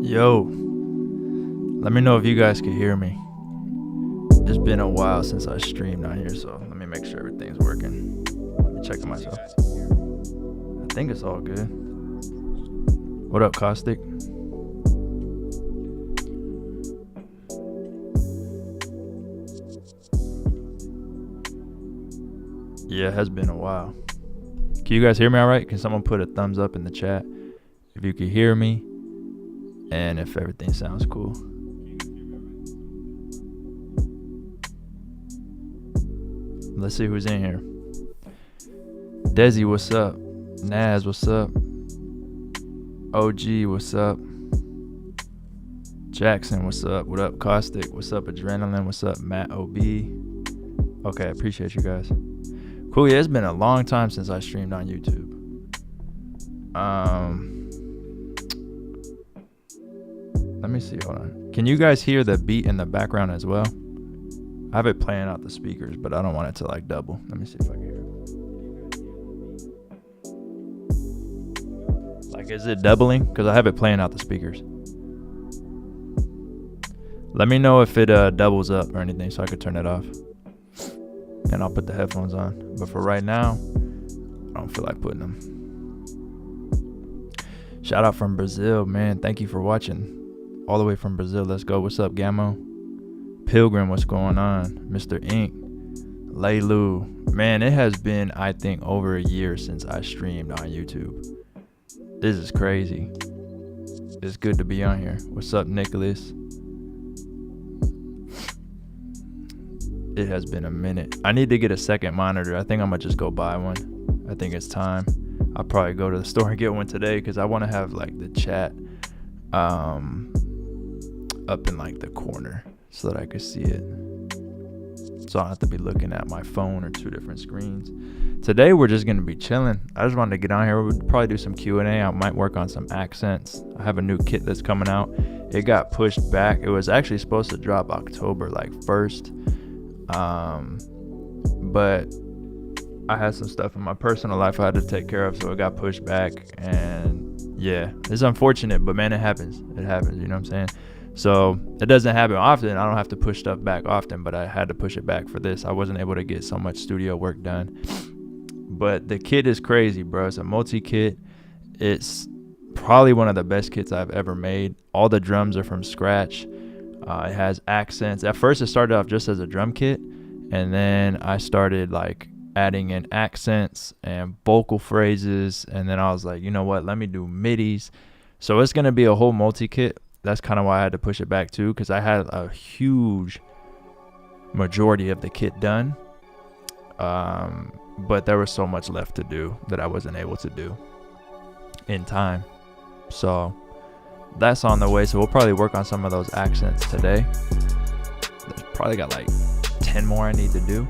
Yo, let me know if you guys can hear me. It's been a while since I streamed on here, so let me make sure everything's working. Let me check myself. I think it's all good. What up, Caustic? Yeah, it has been a while. Can you guys hear me all right? Can someone put a thumbs up in the chat if you can hear me and if everything sounds cool? Let's see who's in here. Desi, what's up? Naz, what's up? OG, what's up? Jackson, what's up? What up, Caustic? What's up, Adrenaline? What's up, Matt OB? Okay, I appreciate you guys. Cool, yeah, it's been a long time since I streamed on YouTube. Let me see, hold on. Can you guys hear the beat in the background as well? I have it playing out the speakers, but I don't want it to like double. Let me see if I can hear it. Like, is it doubling? Because I have it playing out the speakers. Let me know if it doubles up or anything so I could turn it off. And I'll put the headphones on. But for right now, I don't feel like putting them. Shout out from Brazil, man. Thank you for watching. All the way from Brazil. Let's go. What's up, Gammo? Pilgrim, what's going on? Mr. Ink. Laylu. Man, it has been, I think, over a year since I streamed on YouTube. This is crazy. It's good to be on here. What's up, Nicholas? It has been a minute. I need to get a second monitor. I think I'm gonna just go buy one. I think it's time. I'll probably go to the store and get one today because I want to have like the chat up in like the corner so that I could see it. So I don't have to be looking at my phone or two different screens. Today we're just gonna be chilling. I just wanted to get on here. We'll probably do some Q&A. I might work on some accents. I have a new kit that's coming out. It got pushed back. It was actually supposed to drop October like 1st. But I had some stuff in my personal life I had to take care of, so it got pushed back. And yeah, it's unfortunate, but man, it happens. You know what I'm saying? So it doesn't happen often. I don't have to push stuff back often, but I had to push it back for this. I wasn't able to get so much studio work done. But the kit is crazy, bro. It's a multi-kit. It's probably one of the best kits I've ever made. All the drums are from scratch. It has accents. At first it started off just as a drum kit, and then I started like adding in accents and vocal phrases, and then I was like, you know what, let me do midis. So it's gonna be a whole multi-kit. That's kind of why I had to push it back too, because I had a huge majority of the kit done, but there was so much left to do that I wasn't able to do in time. So that's on the way. So we'll probably work on some of those accents today. There's probably got like 10 more I need to do.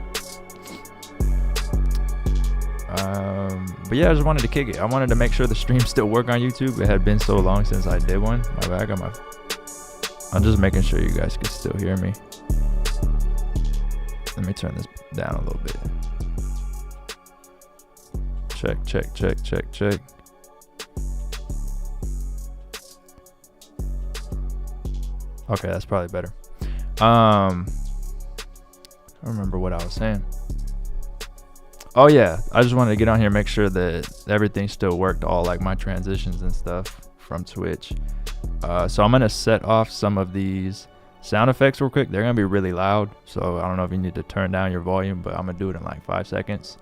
But yeah, I just wanted to kick it. I wanted to make sure the stream still work on YouTube. It had been so long since I did one. My bad. I'm just making sure you guys can still hear me. Let me turn this down a little bit. Check, check, check, check, check. Okay, that's probably better. I don't remember what I was saying. Oh yeah, I just wanted to get on here and make sure that everything still worked, all like my transitions and stuff from Twitch. So I'm gonna set off some of these sound effects real quick. They're gonna be really loud, so I don't know if you need to turn down your volume, but I'm gonna do it in like 5 seconds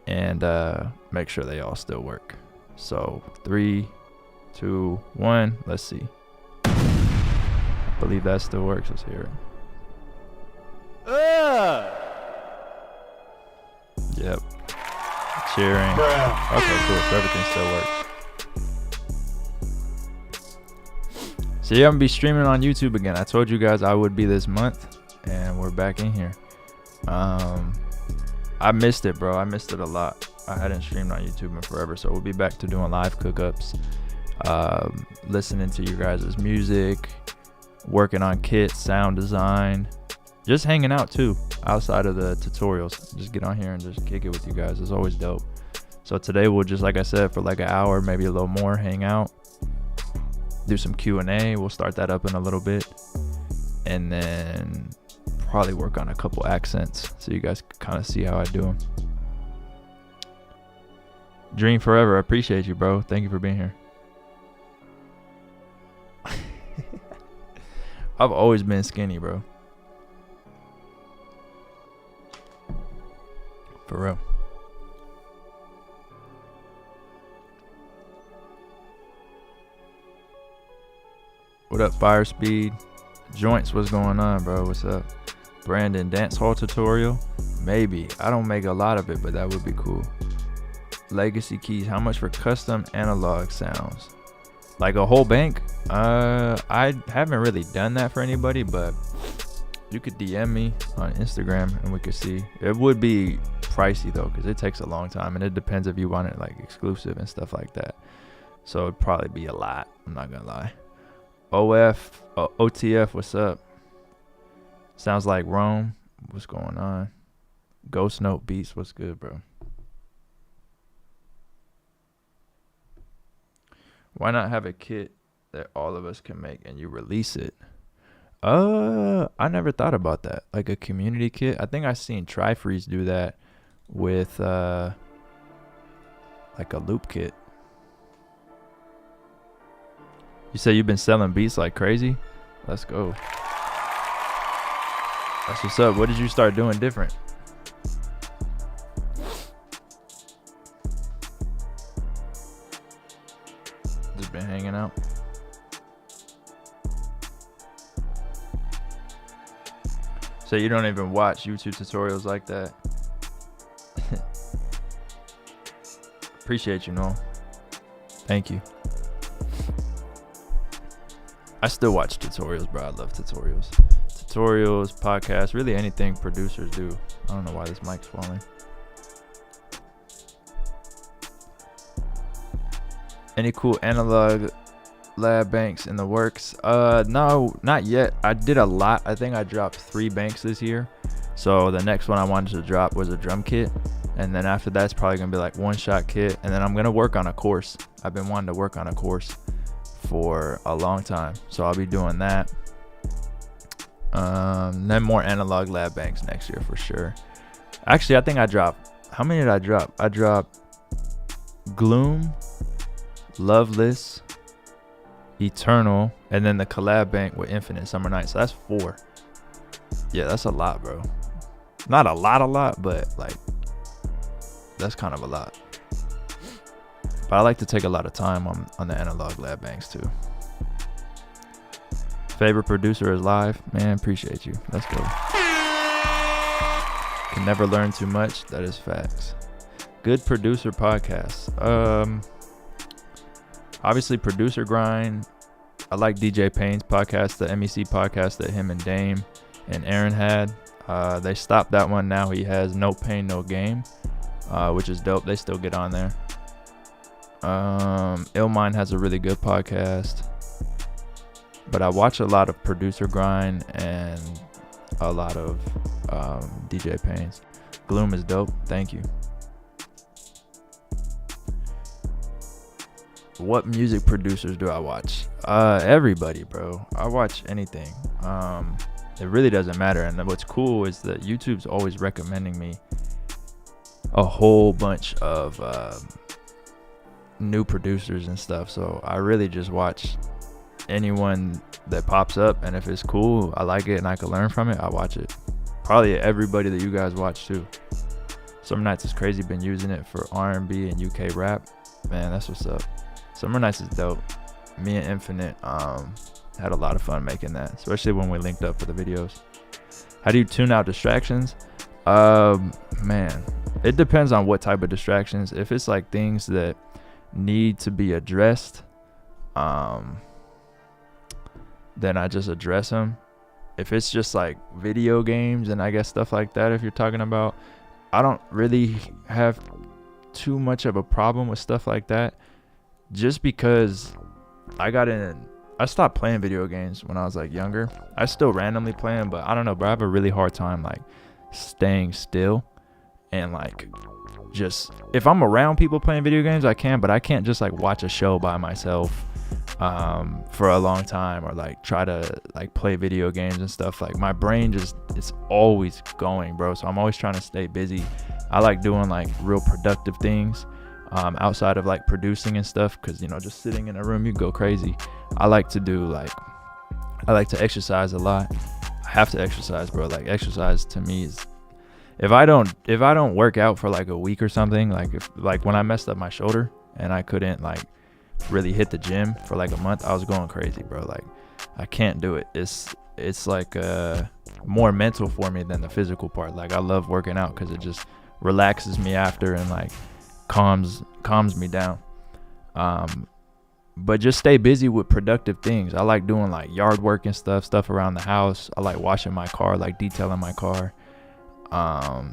and make sure they all still work. So 3, 2, 1, let's see. I believe that still works. Let's hear it. Yep. Cheering. Okay, cool. So everything still works. So yeah, I'm gonna be streaming on YouTube again. I told you guys I would be this month, and we're back in here. I missed it, bro. I missed it a lot. I hadn't streamed on YouTube in forever, so we'll be back to doing live cookups, listening to you guys' music, working on kits, sound design, just hanging out too outside of the tutorials. Just get on here and just kick it with you guys. It's always dope. So today we'll just, like I said, for like an hour, maybe a little more, hang out, do some Q&A. We'll start that up in a little bit, and then probably work on a couple accents so you guys can kind of see how I do them. Dream forever. I appreciate you, bro. Thank you for being here. I've always been skinny, bro. For real. What up, Fire Speed? Joints, what's going on, bro? What's up? Brandon, dance hall tutorial? Maybe. I don't make a lot of it, but that would be cool. Legacy keys, how much for custom analog sounds? Like a whole bank? I haven't really done that for anybody, but you could DM me on Instagram and we could see. It would be pricey though, because it takes a long time, and it depends if you want it like exclusive and stuff like that. So it'd probably be a lot, I'm not gonna lie. OTF, what's up? Sounds like Rome, what's going on? Ghost Note Beats, what's good, bro? Why not have a kit that all of us can make and you release it? I never thought about that. Like a community kit. I think I've seen Tri-Freeze do that with like a loop kit. You say you've been selling beats like crazy? Let's go. That's what's up. What did you start doing different? Just been hanging out. So you don't even watch YouTube tutorials like that? Appreciate you, Noel. Thank you. I still watch tutorials, bro. I love tutorials. Tutorials, podcasts, really anything producers do. I don't know why this mic's falling. Any cool analog lab banks in the works? No, not yet. I did a lot. I think I dropped 3 banks this year. So the next one I wanted to drop was a drum kit. And then after that, it's probably going to be like one-shot kit. And then I'm going to work on a course. I've been wanting to work on a course for a long time. So I'll be doing that. Then more analog lab banks next year for sure. Actually, I think I dropped... How many did I drop? I dropped Gloom, Loveless, Eternal, and then the collab bank with Infinite Summer Night. So that's 4. Yeah, that's a lot, bro. Not a lot, but like that's kind of a lot. But I like to take a lot of time on the analog lab banks too. Favorite producer is live. Man, appreciate you. Let's go. Can never learn too much. That is facts. Good producer podcasts. Obviously Producer Grind. I like DJ Payne's podcast, the MEC podcast that him and Dame and Aaron had. They stopped that one. Now he has No Pain, No Game, which is dope. They still get on there. Illmind has a really good podcast. But I watch a lot of Producer Grind and a lot of DJ Payne's. Gloom is dope. Thank you. What music producers do I watch? Everybody, bro. I watch anything. It really doesn't matter. And what's cool is that YouTube's always recommending me a whole bunch of new producers and stuff. So I really just watch anyone that pops up, and if it's cool, I like it and I can learn from it, I watch it. Probably everybody that you guys watch too. Summer Nights is crazy. Been using it for R&B and UK rap. Man, that's what's up. Summer Nights is dope. Me and Infinite had a lot of fun making that, especially when we linked up for the videos. How do you tune out distractions? Man, it depends on what type of distractions. If it's like things that need to be addressed, then I just address them. If it's just like video games and I guess stuff like that, if you're talking about, I don't really have too much of a problem with stuff like that, just because I stopped playing video games when I was like younger. I still randomly play them, but I don't know, bro. I have a really hard time like staying still and like just, if I'm around people playing video games, I can, but I can't just like watch a show by myself for a long time, or like try to like play video games and stuff. Like my brain just, it's always going, bro. So I'm always trying to stay busy. I like doing like real productive things outside of like producing and stuff, because you know, just sitting in a room you go crazy. I like to exercise a lot. I have to exercise, bro. Like exercise to me is, if I don't work out for like a week or something, like when I messed up my shoulder and I couldn't like really hit the gym for like a month, I was going crazy, bro. Like I can't do it. It's like more mental for me than the physical part. Like I love working out because it just relaxes me after and like calms me down. But just stay busy with productive things. I like doing like yard work and stuff around the house. I like washing my car, like detailing my car,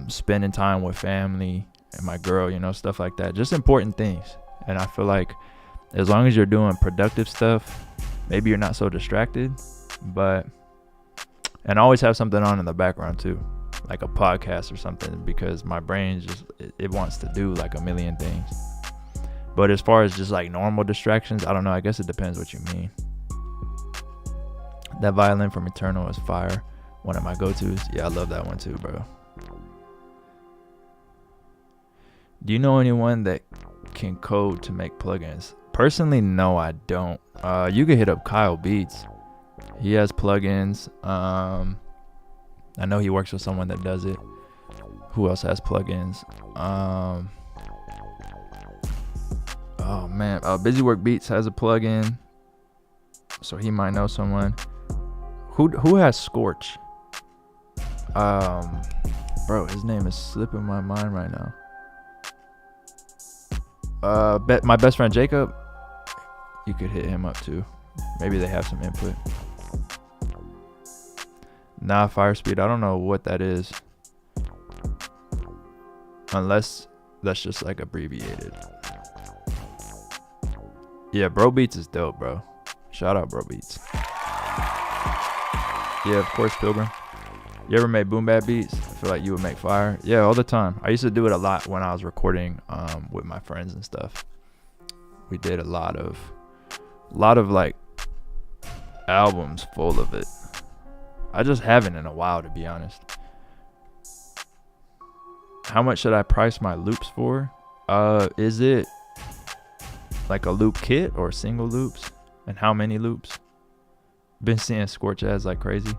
spending time with family and my girl, you know, stuff like that. Just important things. And I feel like as long as you're doing productive stuff, maybe you're not so distracted, and always have something on in the background too, like a podcast or something, because my brain just, it wants to do like a million things. But as far as just like normal distractions, I don't know. I guess it depends what you mean. That violin from Eternal is fire. One of my go-tos. Yeah, I love that one too, bro. Do you know anyone that can code to make plugins? Personally, no, I don't. You can hit up Kyle Beats. He has plugins. I know he works with someone that does it. Who else has plugins? Oh man, Busywork Beats has a plugin, so he might know someone. Who has Scorch? Bro, his name is slipping my mind right now. My best friend Jacob, you could hit him up too. Maybe they have some input. Nah, Firespeed, I don't know what that is, unless that's just like abbreviated. Yeah, Bro Beats is dope, bro. Shout out Bro Beats. Yeah, of course, Pilgrim. You ever made boom bap beats? I feel like you would make fire. Yeah, all the time. I used to do it a lot when I was recording with my friends and stuff. We did a lot of like albums full of it. I just haven't in a while, to be honest. How much should I price my loops for? Is it like a loop kit or single loops? And how many loops? Been seeing Scorch ads like crazy.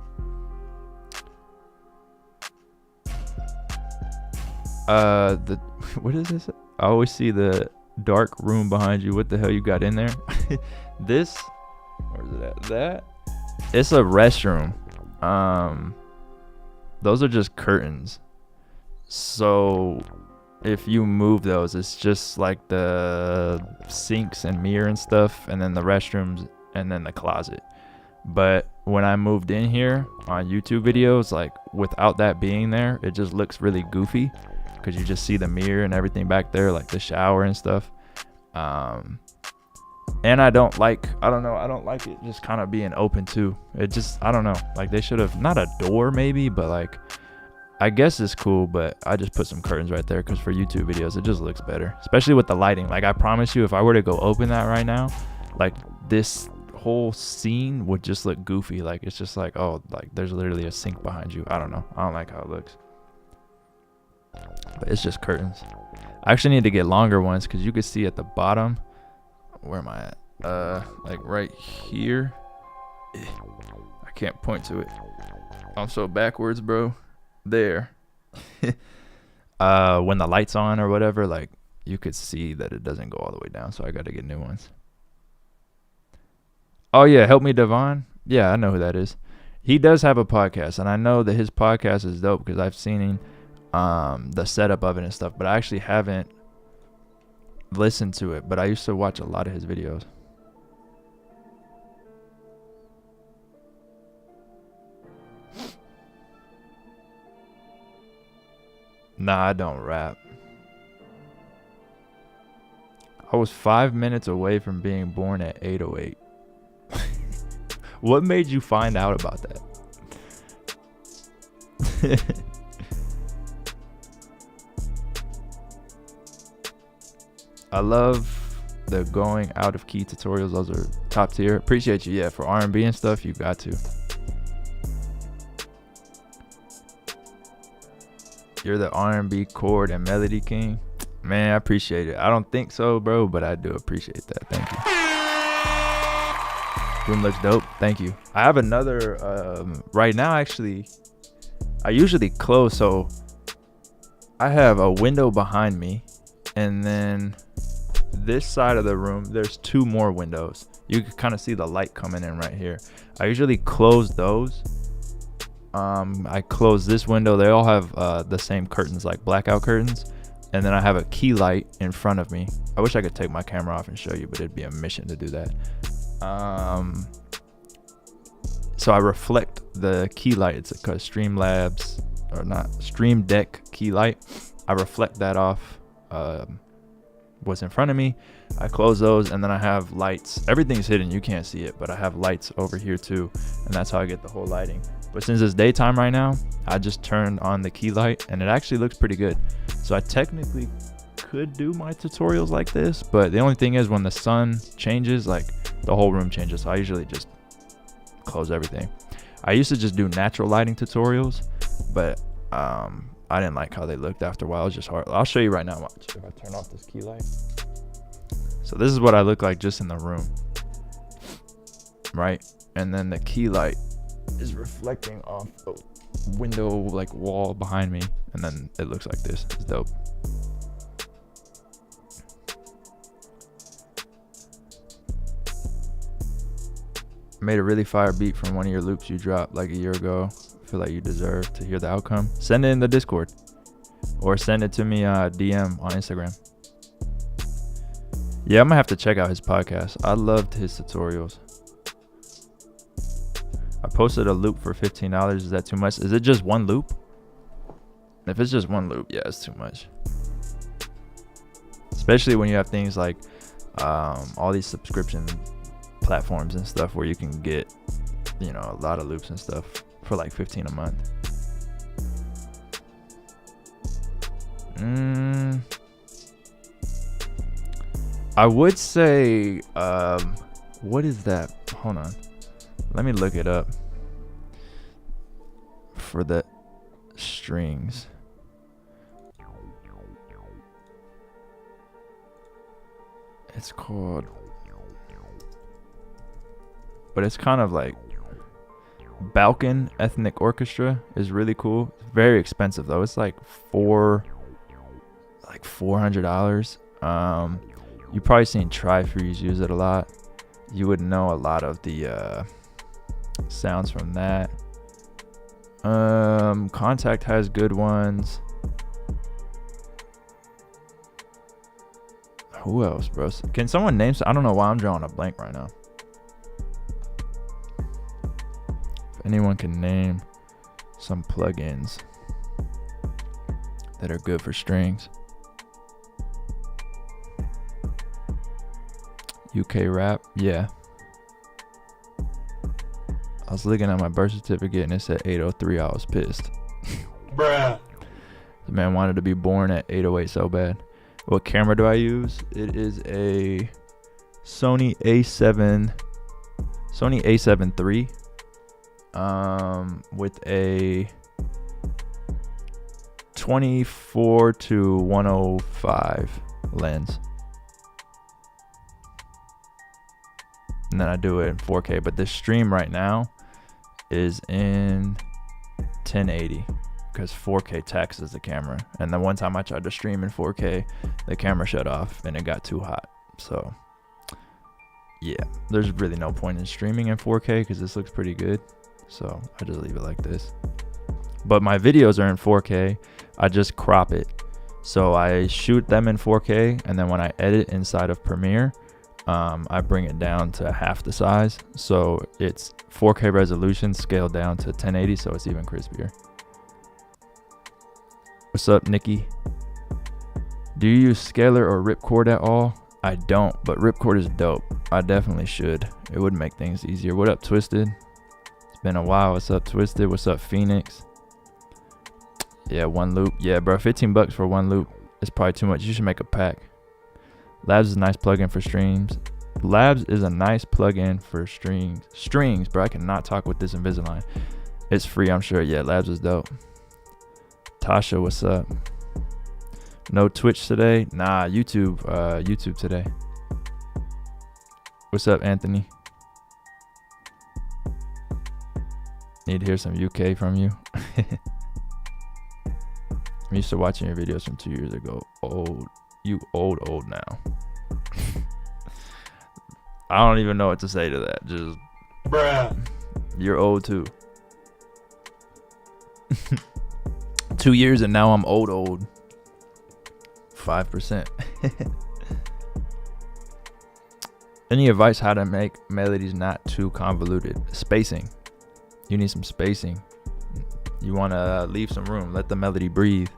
What is this? I always see the dark room behind you. What the hell you got in there? This, or is it that? It's a restroom. Those are just curtains. So if you move those, it's just like the sinks and mirror and stuff, and then the restrooms, and then the closet. But when I moved in here on YouTube videos, like without that being there, it just looks really goofy, because you just see the mirror and everything back there, like the shower and stuff. And I don't like it just kind of being open too. It just, I don't know, like they should have, not a door maybe, but like, I guess it's cool, but I just put some curtains right there because for YouTube videos, it just looks better, especially with the lighting. Like I promise you, if I were to go open that right now, like this whole scene would just look goofy. Like it's just like, oh, like there's literally a sink behind you. I don't know. I don't like how it looks, but it's just curtains. I actually need to get longer ones because you can see at the bottom. Where am I at? Like right here. I can't point to it. I'm so backwards, bro. There. When the light's on or whatever, like you could see that it doesn't go all the way down, so I got to get new ones. Oh yeah, Help Me Devon. Yeah, I know who that is. He does have a podcast, and I know that his podcast is dope because I've seen the setup of it and stuff, but I actually haven't listened to it, but I used to watch a lot of his videos. Nah, I don't rap. I was 5 minutes away from being born at 8:08. What made you find out about that? I love the going out of key tutorials. Those are top tier. Appreciate you. Yeah, for R&B and stuff, you got to. You're the R&B chord and melody king. Man, I appreciate it. I don't think so, bro, but I do appreciate that. Thank you. Room looks dope. Thank you. I have another right now. Actually, I usually close, so I have a window behind me, and then this side of the room, there's 2 more windows. You can kind of see the light coming in right here. I usually close those. I close this window. They all have the same curtains, like blackout curtains. And then I have a key light in front of me. I wish I could take my camera off and show you, but it'd be a mission to do that. So I reflect the key light. It's a Streamlabs, or not, Stream Deck key light. I reflect that off what's in front of me. I close those, and then I have lights. Everything's hidden, you can't see it, but I have lights over here too, and that's how I get the whole lighting. But since it's daytime right now, I just turned on the key light, and it actually looks pretty good. So I technically could do my tutorials like this, but the only thing is when the sun changes, like the whole room changes. So I usually just close everything. I used to just do natural lighting tutorials, but I didn't like how they looked after a while. It was just hard. I'll show you right now. Watch. If I turn off this key light. So this is what I look like just in the room, right? And then the key light is reflecting off the window, like wall behind me, and then it looks like this. It's dope. I made a really fire beat from one of your loops you dropped like a year ago. I feel like you deserve to hear the outcome. Send it in the Discord, or send it to me DM on Instagram. Yeah, I'm gonna have to check out his podcast. I loved his tutorials. I posted a loop for $15. Is that too much? Is it just one loop? If it's just one loop, yeah, it's too much. Especially when you have things like all these subscription platforms and stuff where you can get, you know, a lot of loops and stuff for like $15 a month. I would say, what is that? Hold on. Let me look it up for the strings. It's called, but it's kind of like Balkan Ethnic Orchestra is really cool. It's very expensive though. It's like $400. You've probably seen Tri-Freeze use it a lot. You would know a lot of the sounds from that. Contact has good ones. Who else, bro? Can someone name some? I don't know why I'm drawing a blank right now. If anyone can name some plugins that are good for strings. UK rap, yeah. I was looking at my birth certificate and it said 803. I was pissed. Bruh. The man wanted to be born at 808 so bad. What camera do I use? It is a Sony A7 III with a 24-105 lens. And then I do it in 4K, but this stream right now is in 1080 because 4K taxes the camera. And the one time I tried to stream in 4K, the camera shut off and it got too hot. So yeah, there's really no point in streaming in 4K because this looks pretty good. So I just leave it like this. But my videos are in 4K. I just crop it. So I shoot them in 4K, and then when I edit inside of Premiere, I bring it down to half the size. So it's 4K resolution scaled down to 1080, so it's even crispier. What's up, Nikki? Do you use Scalar or Ripcord at all? I don't, but Ripcord is dope. I definitely should. It would make things easier. What up, Twisted? It's been a while. What's up, Twisted? What's up, Phoenix? Yeah, one loop. Yeah, bro, $15 for one loop is probably too much. You should make a pack. Labs is a nice plugin for streams. Labs is a nice plugin for strings, bro. I cannot talk with this Invisalign. It's free, I'm sure. Yeah, Labs is dope. Tasha, what's up? No Twitch today? Nah, YouTube today. What's up, Anthony? Need to hear some UK from you. I'm used to watching your videos from 2 years ago. Old. You old now. I don't even know what to say to that. Just, bruh. You're old too. 2 years and now I'm old. 5%. Any advice how to make melodies not too convoluted? Spacing. You need some spacing. You want to leave some room. Let the melody breathe.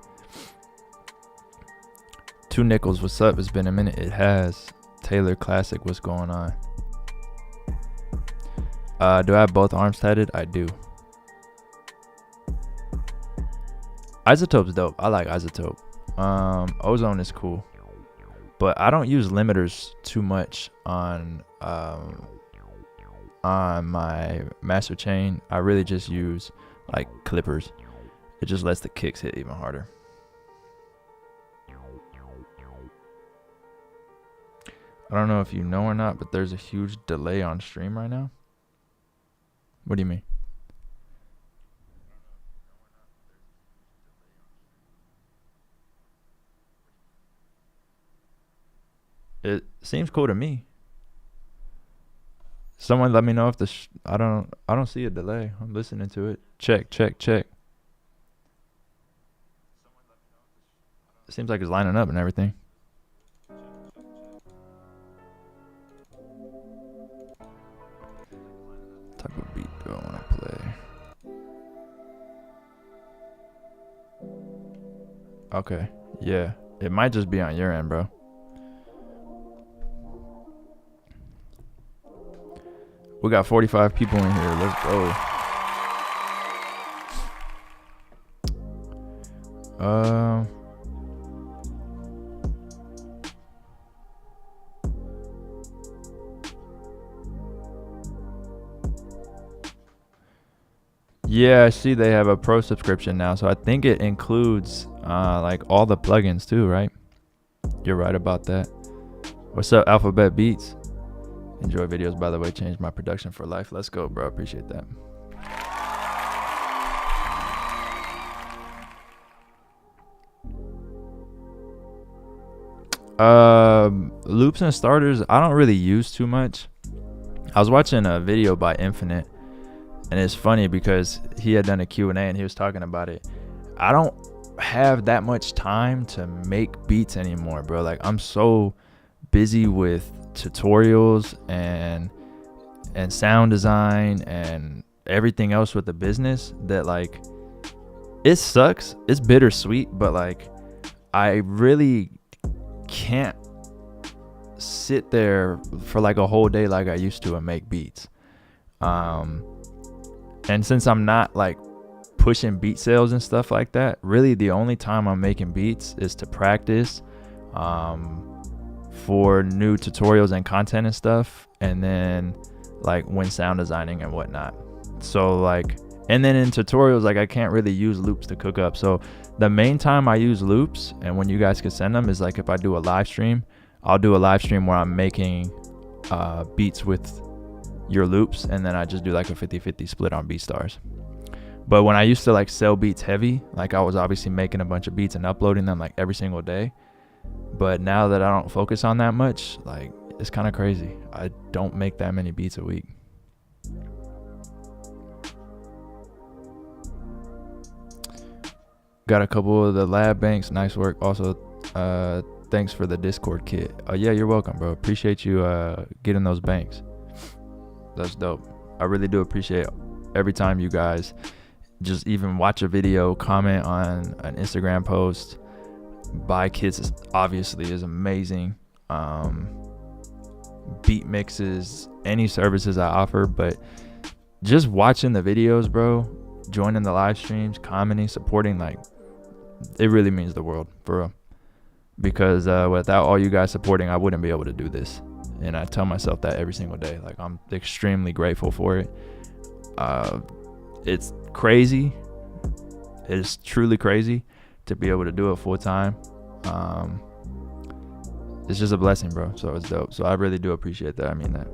2 Nickels, what's up? It's been a minute. It has. Taylor Classic, what's going on? Do I have both arms tatted? I do. Isotope's dope. I like Isotope. Ozone is cool, but I don't use limiters too much on my master chain. I really just use like clippers. It just lets the kicks hit even harder. I don't know if you know or not, but there's a huge delay on stream right now. What do you mean? It seems cool to me. Someone let me know if the I don't see a delay. I'm listening to it. Check. It seems like it's lining up and everything. What type of beat do I want to play? Okay. Yeah. It might just be on your end, bro. We got 45 people in here. Let's go. Yeah, I see they have a pro subscription now, so I think it includes like all the plugins too, right? You're right about that. What's up, Alphabet Beats? Enjoy videos, by the way. Changed my production for life. Let's go, bro. Appreciate that. Loops and starters, I don't really use too much. I was watching a video by Infinite, and it's funny because he had done a Q&A and he was talking about it. I don't have that much time to make beats anymore, bro. Like, I'm so busy with tutorials and sound design and everything else with the business that, like, it sucks. It's bittersweet, but like, I really can't sit there for like a whole day like I used to and make beats. And since I'm not like pushing beat sales and stuff like that, really the only time I'm making beats is to practice for new tutorials and content and stuff, and then like when sound designing and whatnot. So like, and then in tutorials, like I can't really use loops to cook up. So the main time I use loops, and when you guys can send them, is like if I do a live stream. I'll do a live stream where I'm making beats with your loops, and then I just do like a 50-50 split on BeatStars. But when I used to like sell beats heavy, like I was obviously making a bunch of beats and uploading them like every single day. But now that I don't focus on that much, like it's kind of crazy. I don't make that many beats a week. Got a couple of the lab banks. Nice work. Also, thanks for the Discord kit. Oh yeah, you're welcome, bro. Appreciate you getting those banks. That's dope. I really do appreciate every time you guys just even watch a video, comment on an Instagram post. Buy kits obviously is amazing. Beat mixes, any services I offer, but just watching the videos, bro, joining the live streams, commenting, supporting, like it really means the world, for real. because without all you guys supporting, I wouldn't be able to do this. And I tell myself that every single day. Like, I'm extremely grateful for it. It's crazy. It's truly crazy to be able to do it full time. It's just a blessing, bro. So it's dope. So I really do appreciate that. I mean that.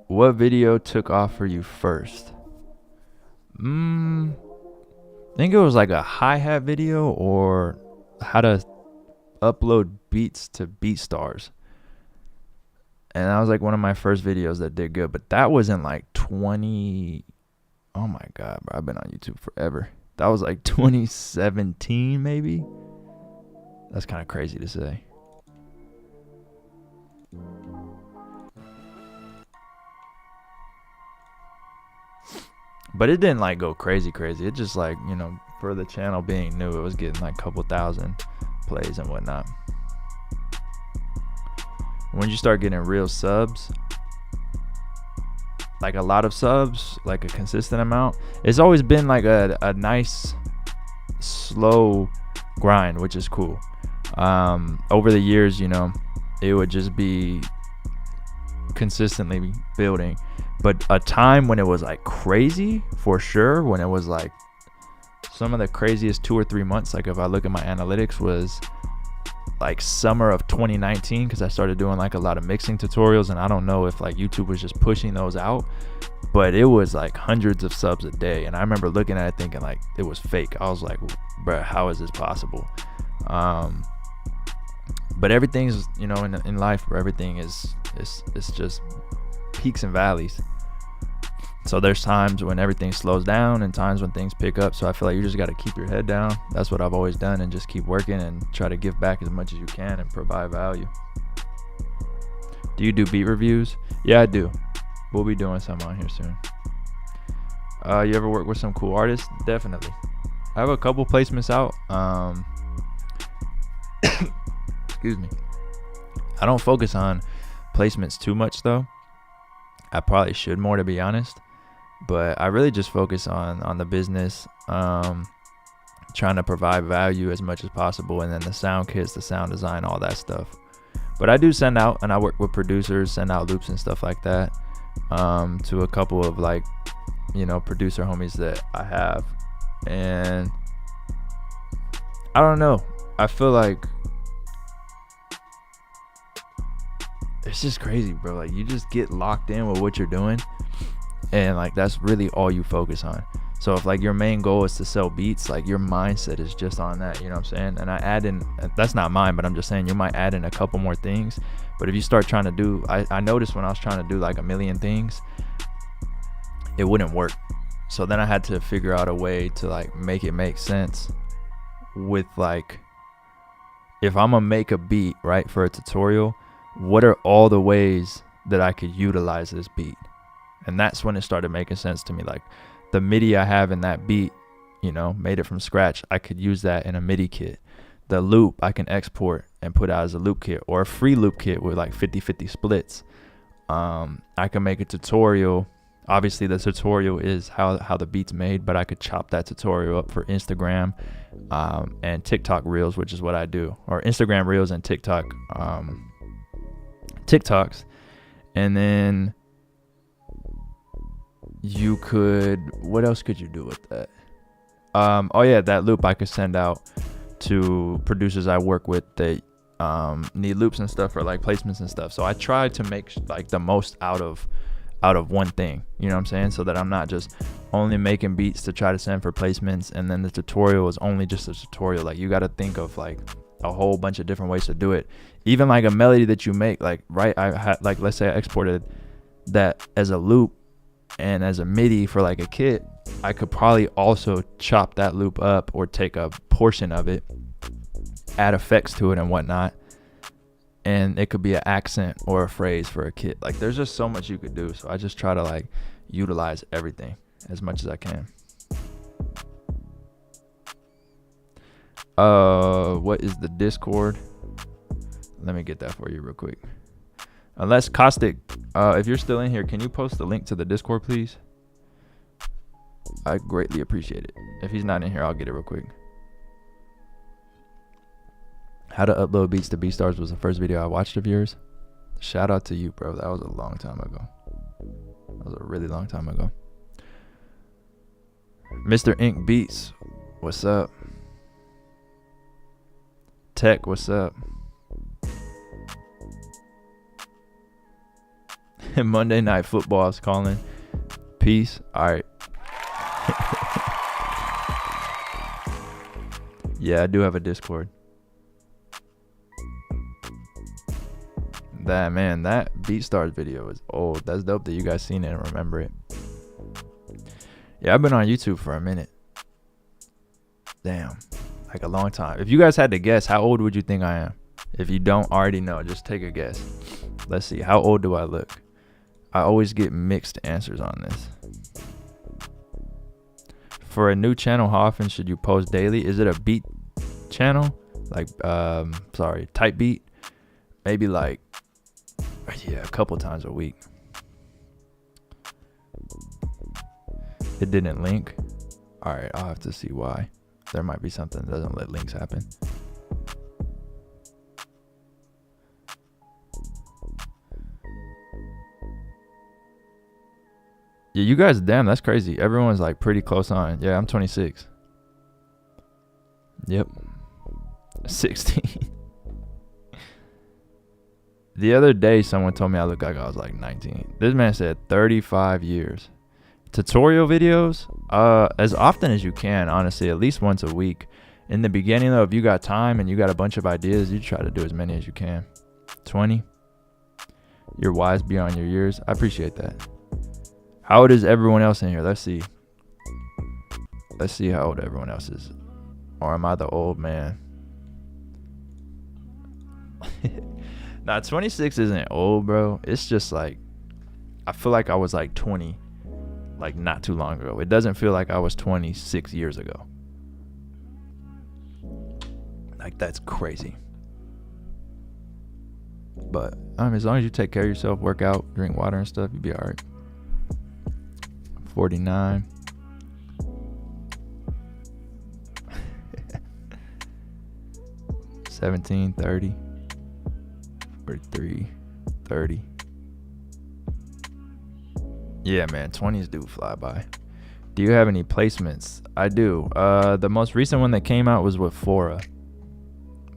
What video took off for you first? I think it was like a hi-hat video or how to upload beats to BeatStars. And that was like one of my first videos that did good. But that was in like 20... Oh my God, bro. I've been on YouTube forever. That was like 2017 maybe. That's kind of crazy to say. But it didn't like go crazy. It just like, you know, for the channel being new, it was getting like a couple thousand plays and whatnot. When you start getting real subs, like a lot of subs, like a consistent amount, it's always been like a nice slow grind, which is cool. Over the years, you know, it would just be consistently building. But a time when it was like crazy, for sure, when it was like some of the craziest 2 or 3 months, like if I look at my analytics, was like summer of 2019, because I started doing like a lot of mixing tutorials, and I don't know if like YouTube was just pushing those out, but it was like hundreds of subs a day. And I remember looking at it thinking like it was fake. I was like, bruh, how is this possible? But everything's, you know, in life, where everything is just peaks and valleys. So there's times when everything slows down and times when things pick up. So I feel like you just got to keep your head down. That's what I've always done, and just keep working and try to give back as much as you can and provide value. Do you do beat reviews? Yeah, I do. We'll be doing some on here soon. You ever work with some cool artists? Definitely. I have a couple placements out. Excuse me. I don't focus on placements too much though. I probably should more, to be honest, but I really just focus on the business, trying to provide value as much as possible, and then the sound kits, the sound design, all that stuff. But I do send out, and I work with producers, send out loops and stuff like that, to a couple of like, you know, producer homies that I have. And I don't know, I feel like it's just crazy, bro. Like, you just get locked in with what you're doing, and like that's really all you focus on. So if like your main goal is to sell beats, like your mindset is just on that, you know what I'm saying? And I add in, that's not mine, but I'm just saying you might add in a couple more things. But if you start trying to do, I noticed when I was trying to do like a million things, it wouldn't work. So then I had to figure out a way to like make it make sense with like, if I'm gonna make a beat, right, for a tutorial, what are all the ways that I could utilize this beat? And that's when it started making sense to me. Like the MIDI I have in that beat, you know, made it from scratch, I could use that in a MIDI kit. The loop I can export and put out as a loop kit, or a free loop kit with like 50-50 splits. I can make a tutorial. Obviously the tutorial is how the beat's made, but I could chop that tutorial up for Instagram and TikTok reels, which is what I do, or Instagram reels and TikToks. And then you could, what else could you do with that? Oh yeah, that loop I could send out to producers I work with that need loops and stuff, or like placements and stuff. So I try to make like the most out of one thing, you know what I'm saying? So that I'm not just only making beats to try to send for placements, and then the tutorial is only just a tutorial. Like you got to think of like a whole bunch of different ways to do it. Even like a melody that you make, like, right, I had, like, let's say I exported that as a loop and as a MIDI for like a kit, I could probably also chop that loop up or take a portion of it, add effects to it and whatnot, and it could be an accent or a phrase for a kit. Like there's just so much you could do. So I just try to like utilize everything as much as I can. What is the Discord? Let me get that for you real quick. Unless Caustic, if you're still in here, can you post the link to the Discord, please? I greatly appreciate it. If he's not in here, I'll get it real quick. How to upload beats to BeatStars was the first video I watched of yours. Shout out to you, bro. That was a long time ago. That was a really long time ago. Mr. Ink Beats, what's up? Tech, what's up? Monday Night Football's calling. Peace. All right. Yeah, I do have a Discord. That BeatStars video is old. That's dope that you guys seen it and remember it. Yeah, I've been on YouTube for a minute. Damn, like a long time. If you guys had to guess, how old would you think I am? If you don't already know, just take a guess. Let's see, how old do I look? I always get mixed answers on this. For a new channel, how often should you post daily? Is it a beat channel? Like, type beat? Maybe like, yeah, a couple times a week. It didn't link. All right, I'll have to see why. There might be something that doesn't let links happen. Yeah, you guys, damn, that's crazy. Everyone's like pretty close on. Yeah, I'm 26. Yep. 16. The other day, someone told me I look like I was like 19. This man said 35 years. Tutorial videos, as often as you can, honestly, at least once a week. In the beginning, though, if you got time and you got a bunch of ideas, you try to do as many as you can. 20. You're wise beyond your years. I appreciate that. How old is everyone else in here? Let's see. Let's see how old everyone else is. Or am I the old man? Nah, 26 isn't old, bro. It's just like, I feel like I was like 20, like not too long ago. It doesn't feel like I was 26 years ago. Like, that's crazy. But as long as you take care of yourself, work out, drink water and stuff, you'll be all right. 49. $17, $30, $43, $30. Yeah, man, 20s do fly by. Do you have any placements? I do. The most recent one that came out was with Fora.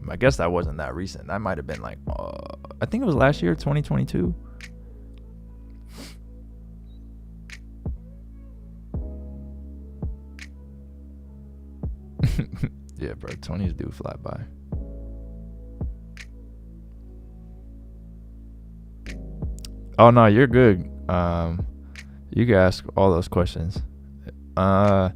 I guess that wasn't that recent. That might have been like, I think it was last year, 2022. Yeah, bro, 20s do fly by. Oh no, you're good. You can ask all those questions. Do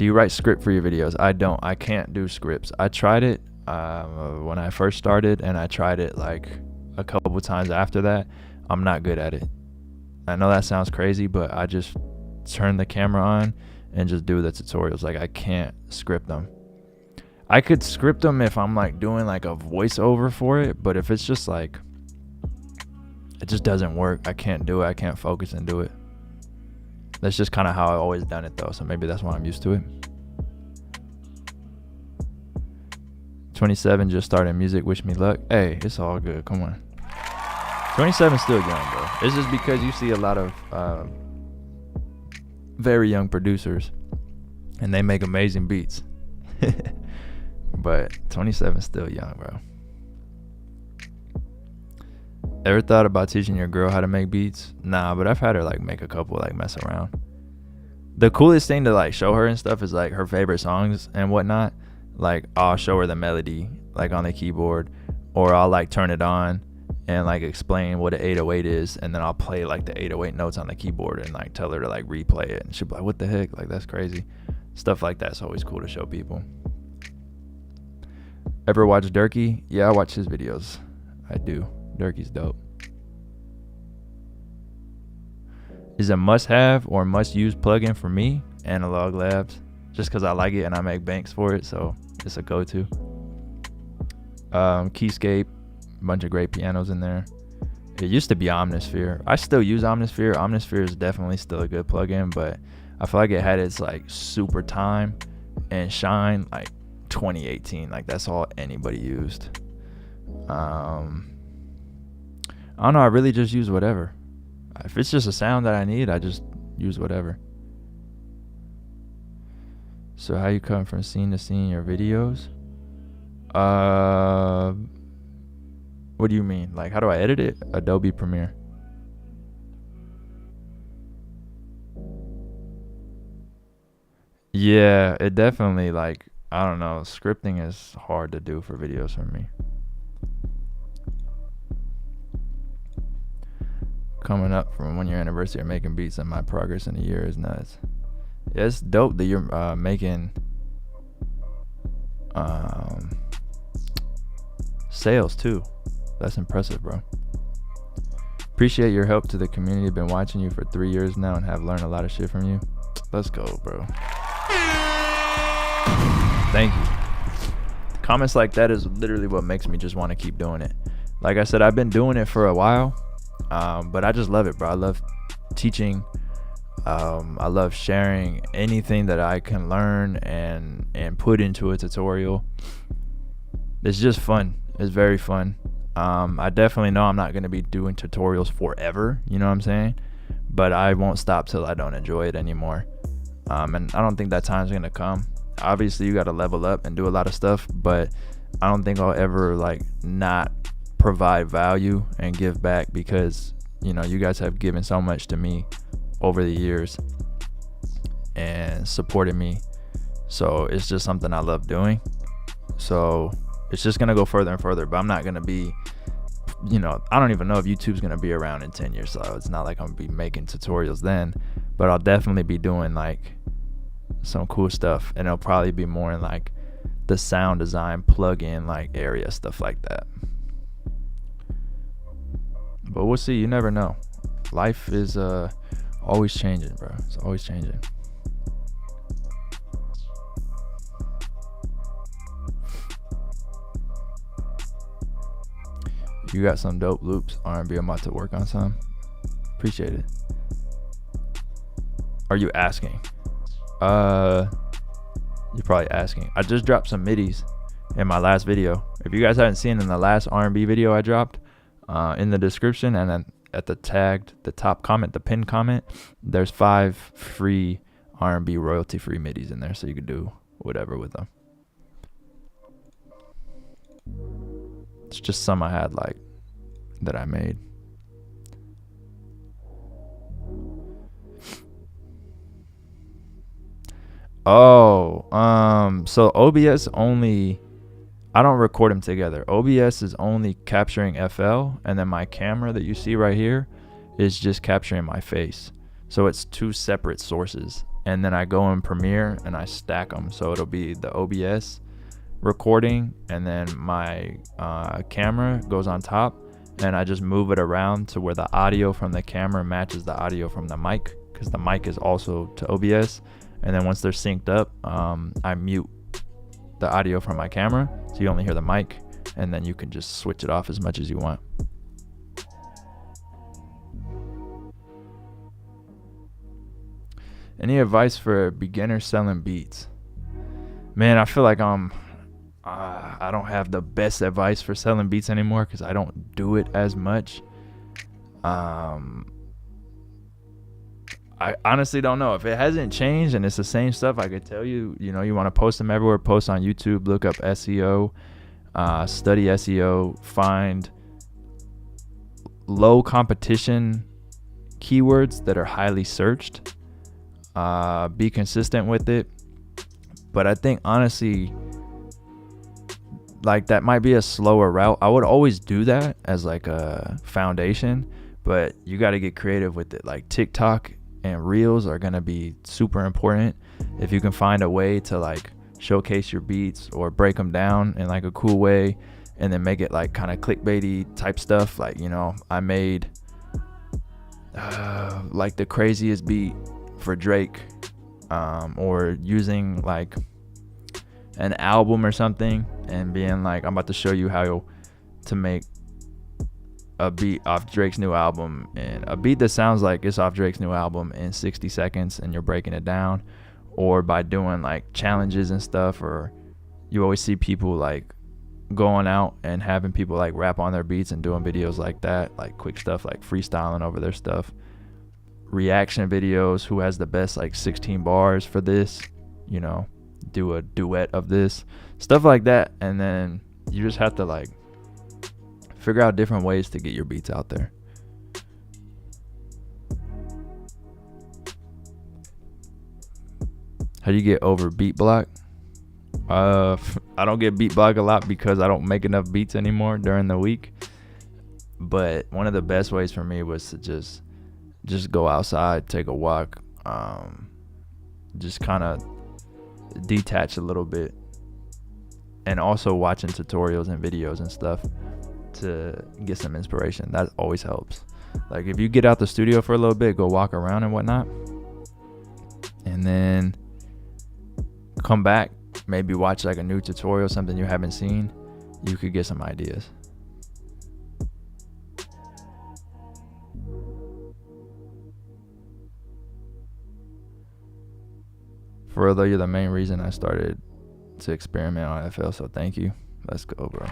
you write script for your videos? I don't. I can't do scripts. I tried it when I first started, and I tried it like a couple times after that. I'm not good at it. I know that sounds crazy, but I just turn the camera on and just do the tutorials. Like, I can't script them. I could script them if I'm like doing like a voiceover for it, but if it's just like, it just doesn't work. I can't do it. I can't focus and do it. That's just kind of how I've always done it though, so maybe that's why I'm used to it. 27, just started music, wish me luck. Hey, it's all good, come on. 27 still young, bro. It's just because you see a lot of very young producers and they make amazing beats. But 27 still young, bro. Ever thought about teaching your girl how to make beats? Nah, but I've had her like make a couple, like mess around. The coolest thing to like show her and stuff is like her favorite songs and whatnot. Like, I'll show her the melody like on the keyboard, or I'll like turn it on and like explain what an 808 is, and then I'll play like the 808 notes on the keyboard and like tell her to like replay it, and she'll be like, what the heck, like that's crazy. Stuff like that's always cool to show people. Ever watch Durkee? Yeah, I watch his videos. I do. Durkee's dope. Is a must-have or must-use plugin for me? Analog Labs, just because I like it and I make banks for it, so it's a go-to. Keyscape, a bunch of great pianos in there. It used to be Omnisphere. I still use Omnisphere. Omnisphere is definitely still a good plugin, but I feel like it had its like super time and shine like 2018. Like that's all anybody used. I don't know. I really just use whatever. If it's just a sound that I need, I just use whatever. So how you come from scene to scene in your videos? What do you mean? Like how do I edit it? Adobe Premiere. Yeah, it definitely, like, I don't know, scripting is hard to do for videos for me. Coming up from 1 year anniversary of making beats, and my progress in a year is nuts. Yeah, it's dope that you're making sales too. That's impressive, bro. Appreciate your help to the community. Been watching you for 3 years now and have learned a lot of shit from you. Let's go, bro. Thank you. Comments like that is literally what makes me just want to keep doing it. Like I said, I've been doing it for a while, but I just love it, bro. I love teaching. I love sharing anything that I can learn and put into a tutorial. It's just fun. It's very fun. I definitely know I'm not going to be doing tutorials forever, you know what I'm saying? But I won't stop till I don't enjoy it anymore. And I don't think that time's going to come. Obviously, you got to level up and do a lot of stuff, but I don't think I'll ever like not provide value and give back, because you know you guys have given so much to me over the years and supported me. So it's just something I love doing. So it's just gonna go further and further, but I'm not gonna be, you know, I don't even know if YouTube's gonna be around in 10 years, so it's not like I'm gonna be making tutorials then, but I'll definitely be doing like some cool stuff, and it'll probably be more in like the sound design plug-in like area, stuff like that. But we'll see. You never know. Life is always changing, bro. It's always changing. You got some dope loops, R&B. I'm about to work on some. Appreciate it. Are you asking? You're probably asking. I just dropped some midis in my last video. If you guys haven't seen in the last R&B video I dropped, in the description and then at the top comment, the pinned comment, there's 5 free R&B royalty free midis in there, so you could do whatever with them. It's just some I had like that I made. So OBS only, I don't record them together. OBS is only capturing FL, and then my camera that you see right here is just capturing my face. So it's 2 separate sources, and then I go in Premiere and I stack them. So it'll be the OBS recording, and then my camera goes on top, and I just move it around to where the audio from the camera matches the audio from the mic, because the mic is also to OBS. And then once they're synced up, I mute the audio from my camera, so you only hear the mic, and then you can just switch it off as much as you want. Any advice for a beginner selling beats? Man, I feel like I don't have the best advice for selling beats anymore, because I don't do it as much. I honestly don't know. If it hasn't changed and it's the same stuff, I could tell you, you know, you want to post them everywhere. Post on YouTube, look up SEO, study SEO, find low competition keywords that are highly searched, be consistent with it. But I think honestly, like that might be a slower route. I would always do that as like a foundation, but you got to get creative with it. Like TikTok and Reels are going to be super important. If you can find a way to like showcase your beats or break them down in like a cool way, and then make it like kind of clickbaity type stuff. Like, you know, I made like the craziest beat for Drake, or using like an album or something, and being like, I'm about to show you how to make a beat off Drake's new album, and a beat that sounds like it's off Drake's new album in 60 seconds, and you're breaking it down, or by doing like challenges and stuff, or you always see people like going out and having people like rap on their beats and doing videos like that, like quick stuff, like freestyling over their stuff, reaction videos, who has the best like 16 bars for this, you know, do a duet of this, stuff like that. And then you just have to like figure out different ways to get your beats out there. How do you get over beat block? I don't get beat block a lot because I don't make enough beats anymore during the week. But one of the best ways for me was to just go outside, take a walk, just kind of detach a little bit, and also watching tutorials and videos and stuff to get some inspiration. That always helps. Like if you get out the studio for a little bit, go walk around and whatnot, and then come back, maybe watch like a new tutorial, something you haven't seen, you could get some ideas. For real though, you're the main reason I started to experiment on FL, so thank you. Let's go, bro.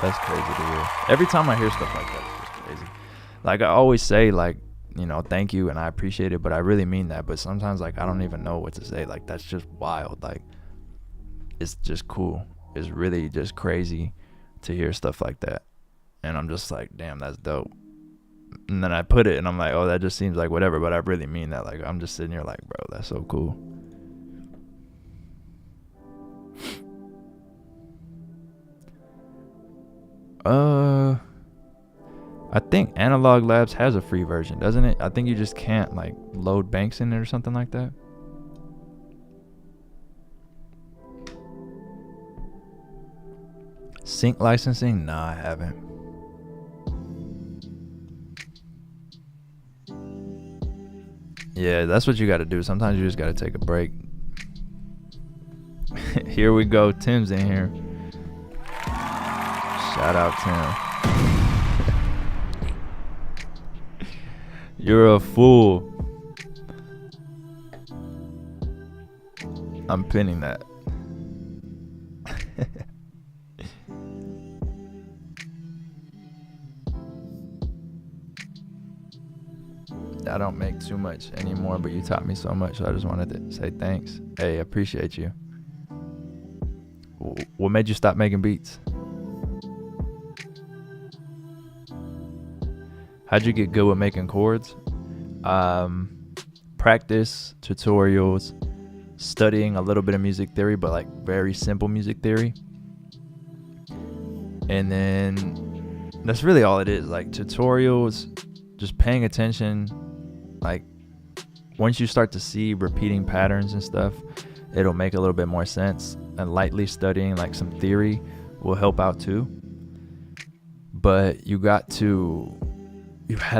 That's crazy to hear. Every time I hear stuff like that, it's just crazy. Like I always say, like, you know, thank you and I appreciate it, but I really mean that. But sometimes like I don't even know what to say. Like that's just wild. Like it's just cool. It's really just crazy to hear stuff like that. And I'm just like, damn, that's dope. And then I put it and I'm like, oh, that just seems like whatever, but I really mean that. Like I'm just sitting here like, bro, that's so cool. I think Analog Labs has a free version, doesn't it? I think you just can't like load banks in it or something like that. Sync licensing? Nah, I haven't. Yeah, that's what you got to do. Sometimes you just got to take a break. Here we go. Tim's in here. Shout out Tim. You're a fool. I'm pinning that. I don't make too much anymore, but you taught me so much, so I just wanted to say thanks. Hey, I appreciate you. What made you stop making beats? How'd you get good with making chords? Practice, tutorials, studying a little bit of music theory, but like very simple music theory. And then that's really all it is. Like tutorials, just paying attention. Like once you start to see repeating patterns and stuff, it'll make a little bit more sense. And lightly studying like some theory will help out too. But you had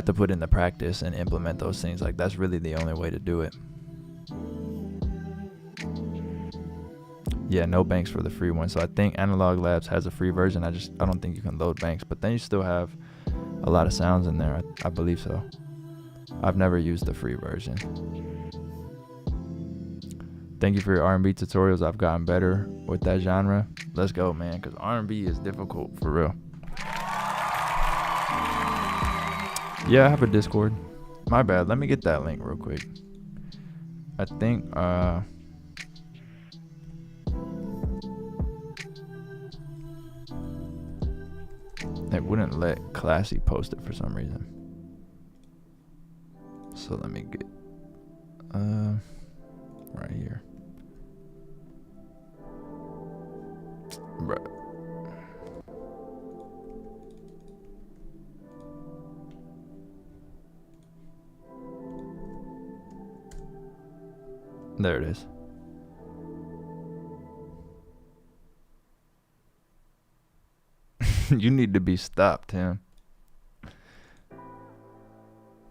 to put in the practice and implement those things. Like that's really the only way to do it. Yeah, no banks for the free one. So I think Analog Labs has a free version. I don't think you can load banks, but then you still have a lot of sounds in there. I believe so. I've never used the free version. Thank you for your R&B tutorials. I've gotten better with that genre. Let's go, man, because R&B is difficult for real. Yeah, I have a Discord. My bad. Let me get that link real quick. I think it wouldn't let Classy post it for some reason. So let me get right here. Bruh. There it is. You need to be stopped, Tim.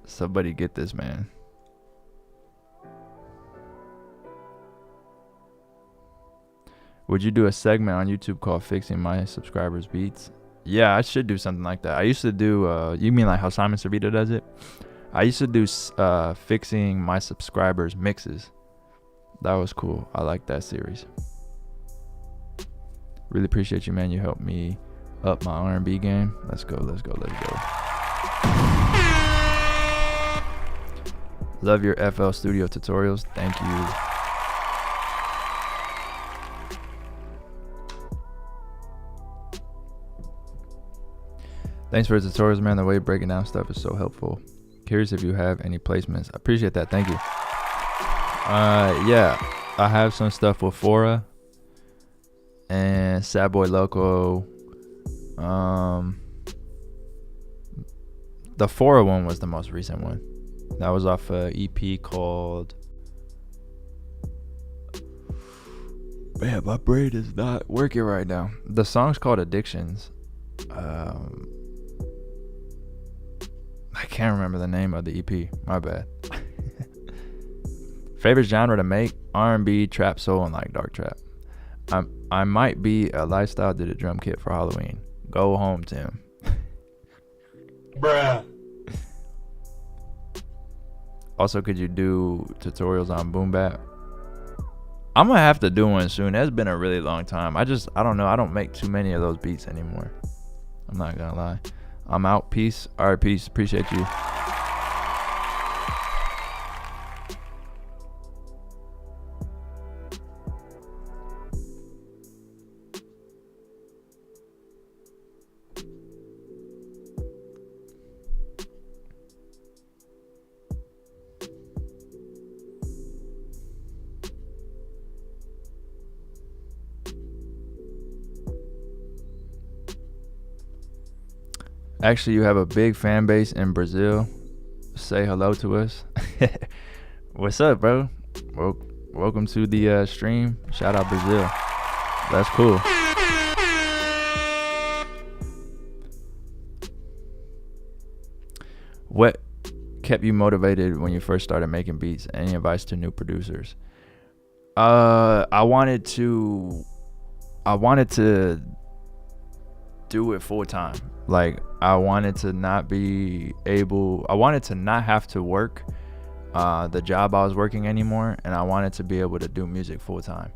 Somebody get this man. Would you do a segment on YouTube called Fixing My Subscribers' Beats? Yeah, I should do something like that. I used to do. You mean like how Simon Servita does it? I used to do fixing my subscribers' mixes. That was cool. I like that series. Really appreciate you, man. You helped me up my R&B game. Let's go. Love your FL Studio tutorials. Thank you. Thanks for the tutorials, man. The way you're breaking down stuff is so helpful. Curious if you have any placements. I appreciate that. Thank you. Yeah, I have some stuff with Fora and Sad Boy Loco. The Fora one was the most recent one. That was off a EP called. Man, my brain is not working right now. The song's called Addictions. I can't remember the name of the EP. My bad. Favorite genre to make? R&B, trap, soul, and like dark trap. I might be a Lifestyle did a drum kit for Halloween. Go home, Tim. Bruh. Also, could you do tutorials on boom bap? I'm gonna have to do one soon. That's been a really long time. I don't know. I don't make too many of those beats anymore. I'm not gonna lie. I'm out. Peace. All right, peace. Appreciate you. Actually, you have a big fan base in Brazil. Say hello to us. What's up, bro? Welcome to the stream. Shout out Brazil. That's cool. What kept you motivated when you first started making beats? Any advice to new producers? I wanted to do it full time. Like, I wanted to not have to work the job I was working anymore, and I wanted to be able to do music full time.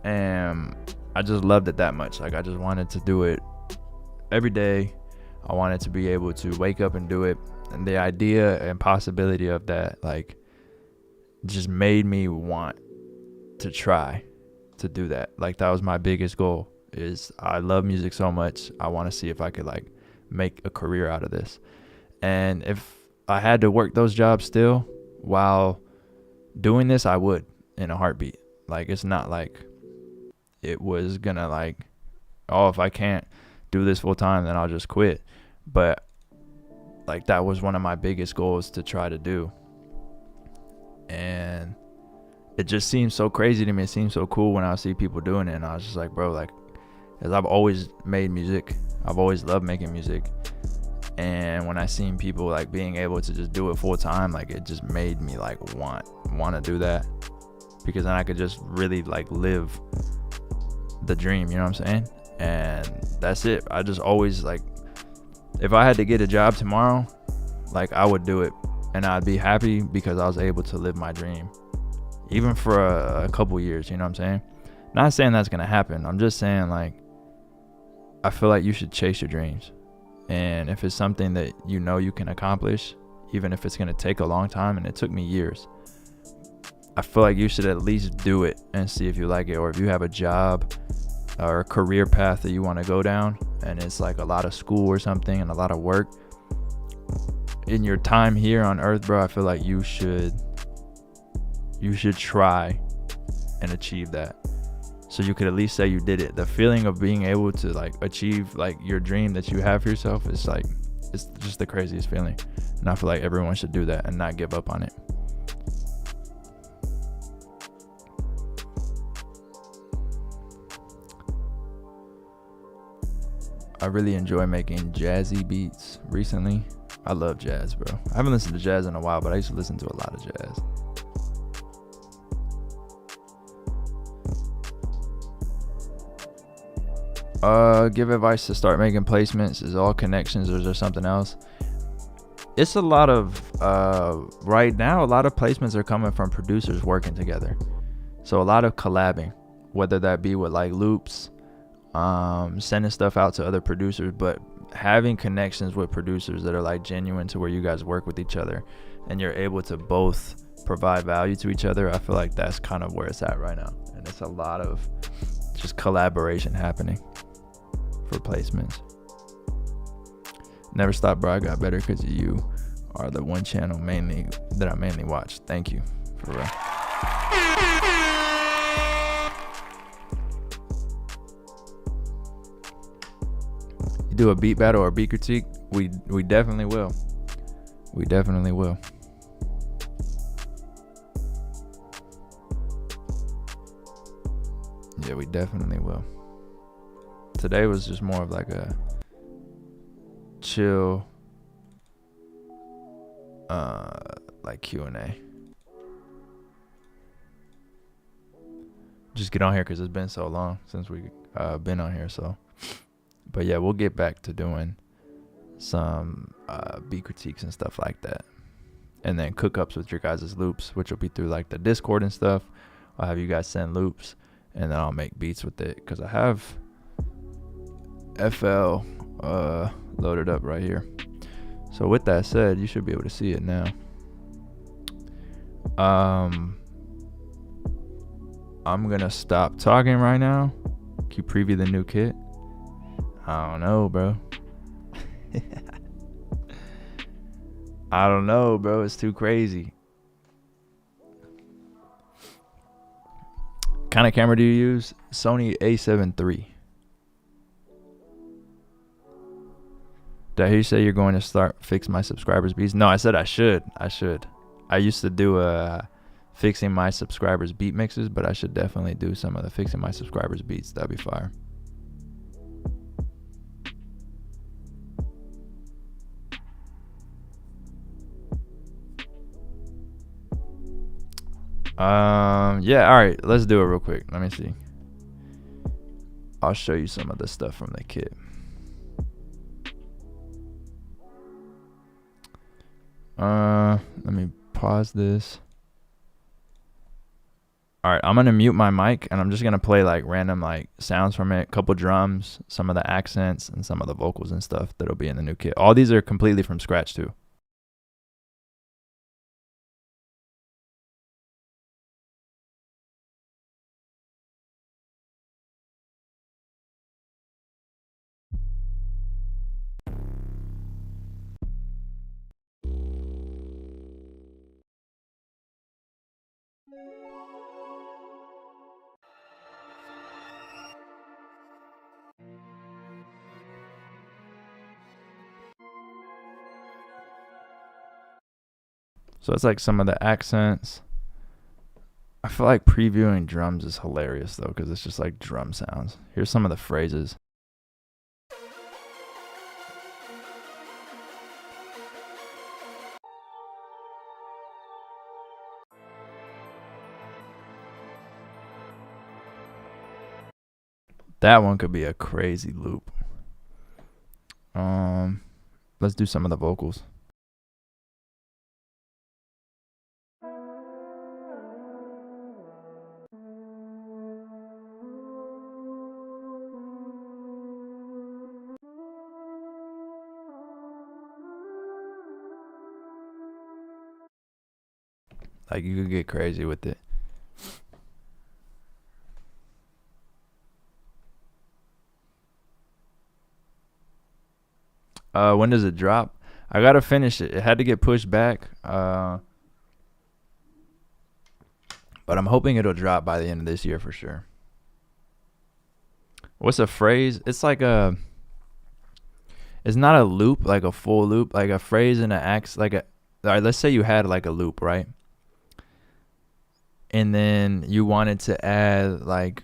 And I just loved it that much. Like, I just wanted to do it every day. I wanted to be able to wake up and do it. And the idea and possibility of that, like, just made me want to try to do that. Like, that was my biggest goal. Is I love music so much. I want to see if I could like make a career out of this. And if I had to work those jobs still while doing this, I would in a heartbeat. Like, it's not like it was gonna like, oh, if I can't do this full time, then I'll just quit. But like, that was one of my biggest goals to try to do. And it just seems so crazy to me. It seems so cool when I see people doing it. And I was just like, bro, like, because I've always made music. I've always loved making music. And when I seen people like being able to just do it full time, like, it just made me like want to do that, because then I could just really like live the dream, you know what I'm saying? And that's it. I just always like, if I had to get a job tomorrow, like, I would do it, and I'd be happy because I was able to live my dream, even for a couple years, you know what I'm saying? Not saying that's gonna happen. I'm just saying, like, I feel like you should chase your dreams. And if it's something that you know you can accomplish, even if it's going to take a long time, and it took me years, I feel like you should at least do it and see if you like it. Or if you have a job or a career path that you want to go down, and it's like a lot of school or something and a lot of work, in your time here on earth, bro, I feel like you should try and achieve that. So you could at least say you did it. The feeling of being able to like achieve like your dream that you have for yourself is like, it's just the craziest feeling. And I feel like everyone should do that and not give up on it. I really enjoy making jazzy beats recently. I love jazz, bro. I haven't listened to jazz in a while, but I used to listen to a lot of jazz. Give advice to start making placements. Is all connections or is there something else? It's a lot of right now, a lot of placements are coming from producers working together. So a lot of collabing, whether that be with like loops, sending stuff out to other producers, but having connections with producers that are like genuine to where you guys work with each other and you're able to both provide value to each other. I feel like that's kind of where it's at right now. And it's a lot of just collaboration happening for placements. Never Stop, bro. I got better because you are the one channel that I mainly watch. Thank you, for real. You do a beat battle or beat critique? We definitely will. We definitely will. Yeah, we definitely will. Today was just more of like a chill like Q&A. Just get on here because it's been so long since we been on here. So, but yeah, we'll get back to doing some beat critiques and stuff like that, and then cook ups with your guys' loops, which will be through like the Discord and stuff. I'll have you guys send loops, and then I'll make beats with it because I have FL loaded up right here. So with that said, you should be able to see it now. I'm gonna stop talking right now. Can you preview the new kit? I don't know, bro. I don't know, bro. It's too crazy. Kind of camera do you use? Sony A7 III. Did I hear you say you're going to start Fix My Subscribers beats? No, I said I should. I used to do Fixing My Subscribers beat mixes, but I should definitely do some of the Fixing My Subscribers beats. That'd be fire. Yeah, all right, let's do it real quick. Let me see. I'll show you some of the stuff from the kit. Let me pause this. All right, I'm gonna mute my mic and I'm just gonna play like random like sounds from it, couple drums, some of the accents, and some of the vocals and stuff that'll be in the new kit. All these are completely from scratch too. So it's like some of the accents. I feel like previewing drums is hilarious though, because it's just like drum sounds. Here's some of the phrases. That one could be a crazy loop. Let's do some of the vocals. Like you could get crazy with it. When does it drop? I gotta finish it. It had to get pushed back. But I'm hoping it'll drop by the end of this year for sure. What's a phrase? It's like a. It's not a loop, like a full loop, like a phrase and an act. Like a. All right, let's say you had like a loop, right? And then you wanted to add like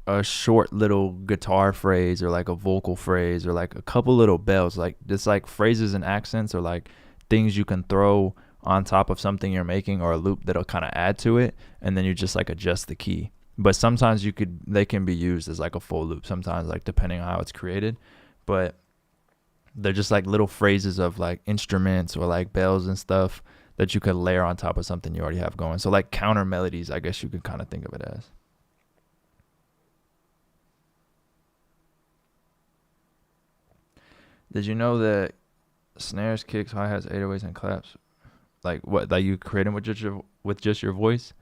a short little guitar phrase or like a vocal phrase or like a couple little bells, like just like phrases and accents or like things you can throw on top of something you're making or a loop that'll kind of add to it, and then you just like adjust the key. But sometimes they can be used as like a full loop sometimes, like depending on how it's created. But they're just like little phrases of like instruments or like bells and stuff that you could layer on top of something you already have going. So like counter melodies, I guess you could kind of think of it as. Did you know that snares, kicks, hi-hats, 808s, and claps, like what, like you create them with just your voice?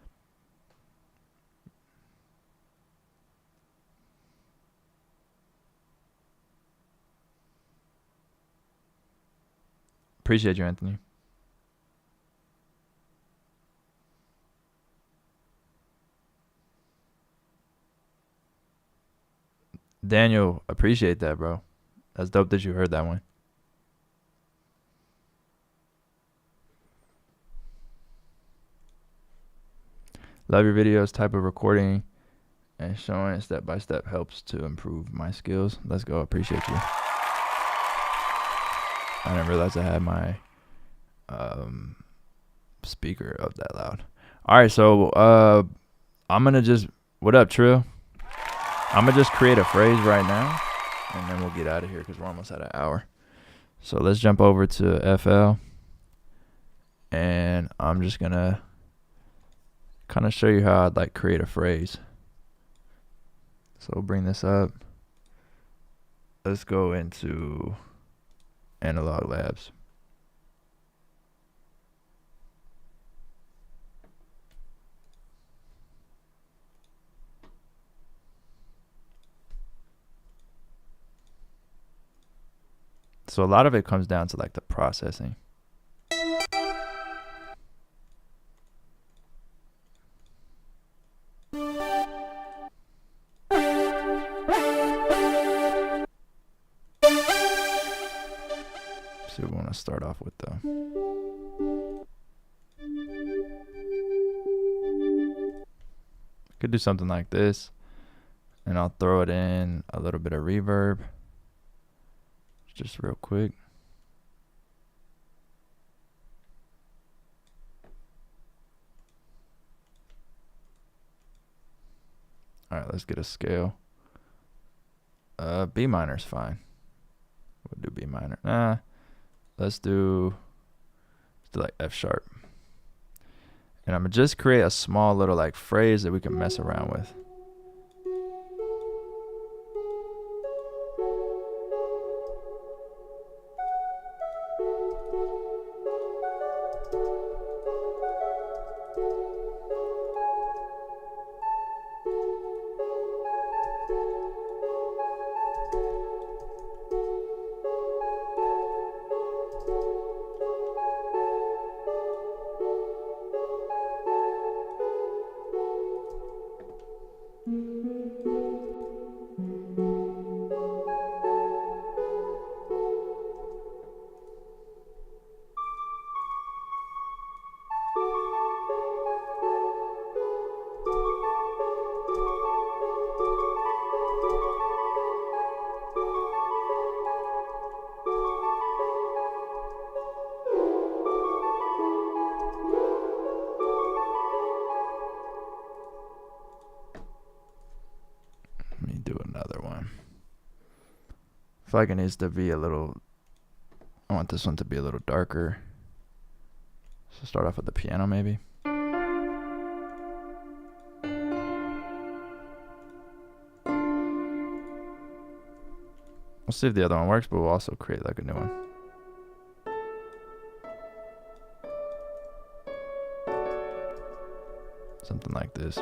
Appreciate you, Anthony. Daniel, appreciate that, bro. That's dope that you heard that one. Love your videos. Type of recording and showing step by step helps to improve my skills. Let's go. Appreciate you. I didn't realize I had my speaker up that loud. All right, so I'm gonna just, what up, Trill? I'm gonna just create a phrase right now, and then we'll get out of here because we're almost at an hour. So let's jump over to FL, and I'm just gonna kind of show you how I'd like create a phrase. So we'll bring this up. Let's go into Analog Labs. So a lot of it comes down to like the processing. So we want to start off with though. Could do something like this, and I'll throw it in a little bit of reverb, just real quick. All right, let's get a scale. B minor is fine. We'll do B minor. Nah, let's do like F sharp. And I'm gonna just create a small little like phrase that we can mess around with. Let me do another one. I feel like it needs to be a little, I want this one to be a little darker. So start off with the piano maybe. We'll see if the other one works, but we'll also create like a new one. Something like this.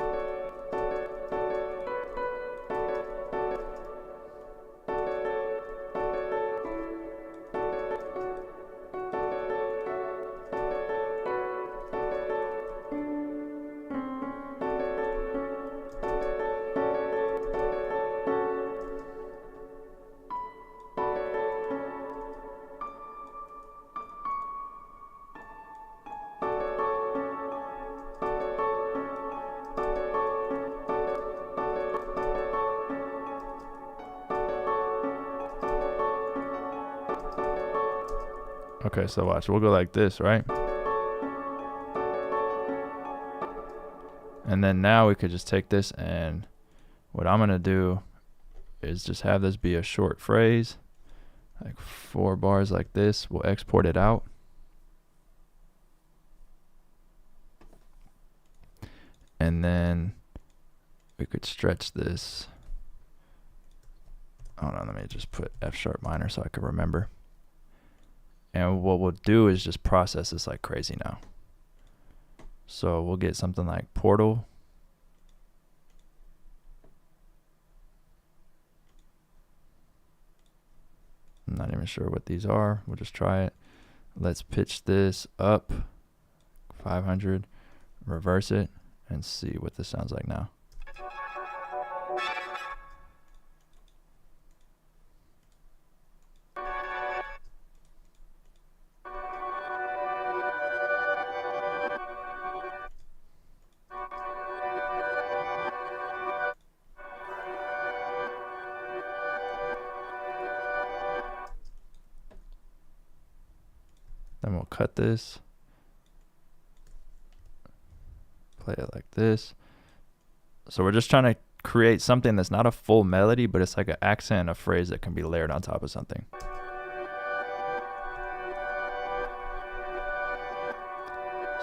Okay, so watch. We'll go like this, right? And And then now we could just take this, and what I'm going to do is just have this be a short phrase, like 4 bars like this. We'll export it out. And then we could stretch this. Hold on, let me just put F sharp minor so I can remember. And what we'll do is just process this like crazy now. So we'll get something like portal. I'm not even sure what these are. We'll just try it. Let's pitch this up 500, reverse it, and see what this sounds like now. Then we'll cut this, play it like this. So we're just trying to create something that's not a full melody, but it's like an accent, a phrase that can be layered on top of something.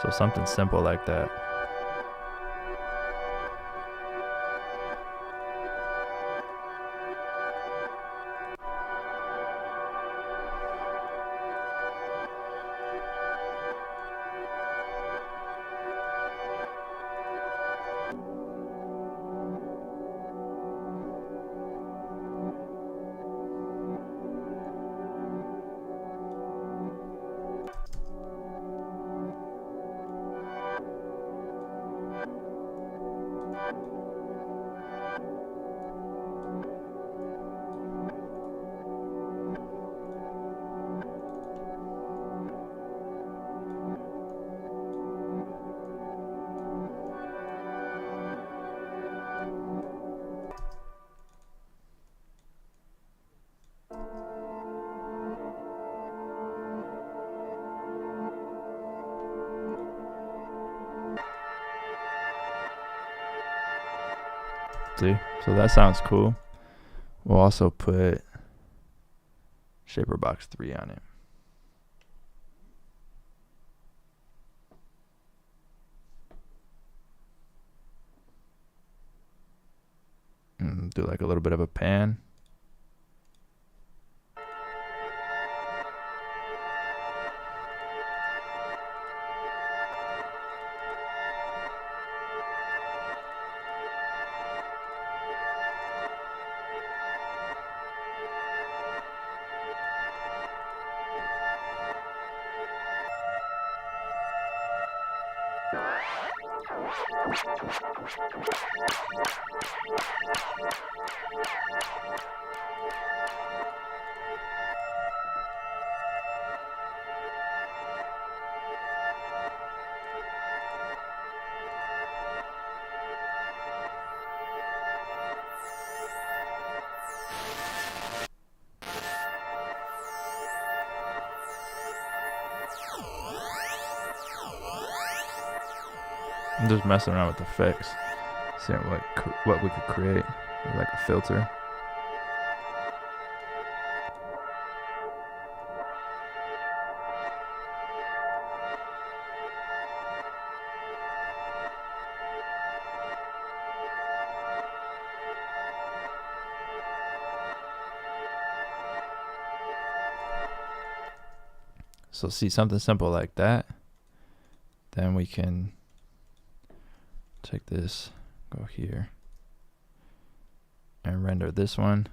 So something simple like that. See, so that sounds cool. We'll also put Shaper Box 3 on it. And do like a little bit of a pan. I'm just messing around with effects, seeing what we could create, like a filter. So see, something simple like that. Then we can take this, go here, and render this one,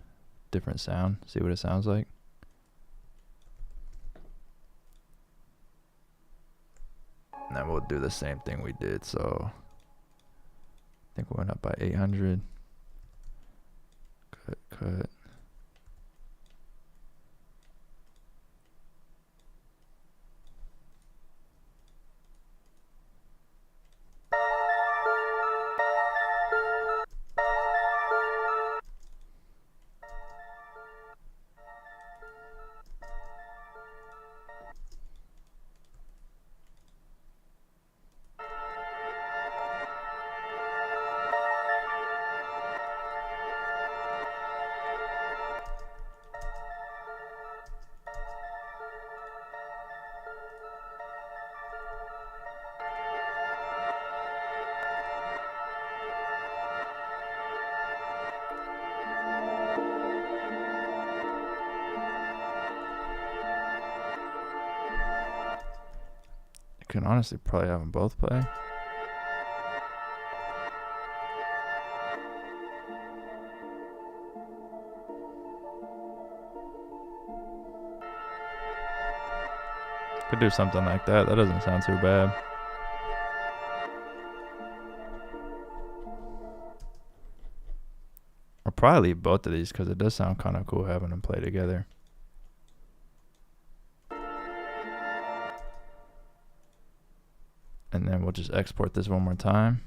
different sound, see what it sounds like. And then we'll do the same thing we did. So I think we went up by 800. Cut. can honestly probably have them both play. Could do something like that. That doesn't sound too bad. I'll probably leave both of these because it does sound kind of cool having them play together. And then we'll just export this one more time.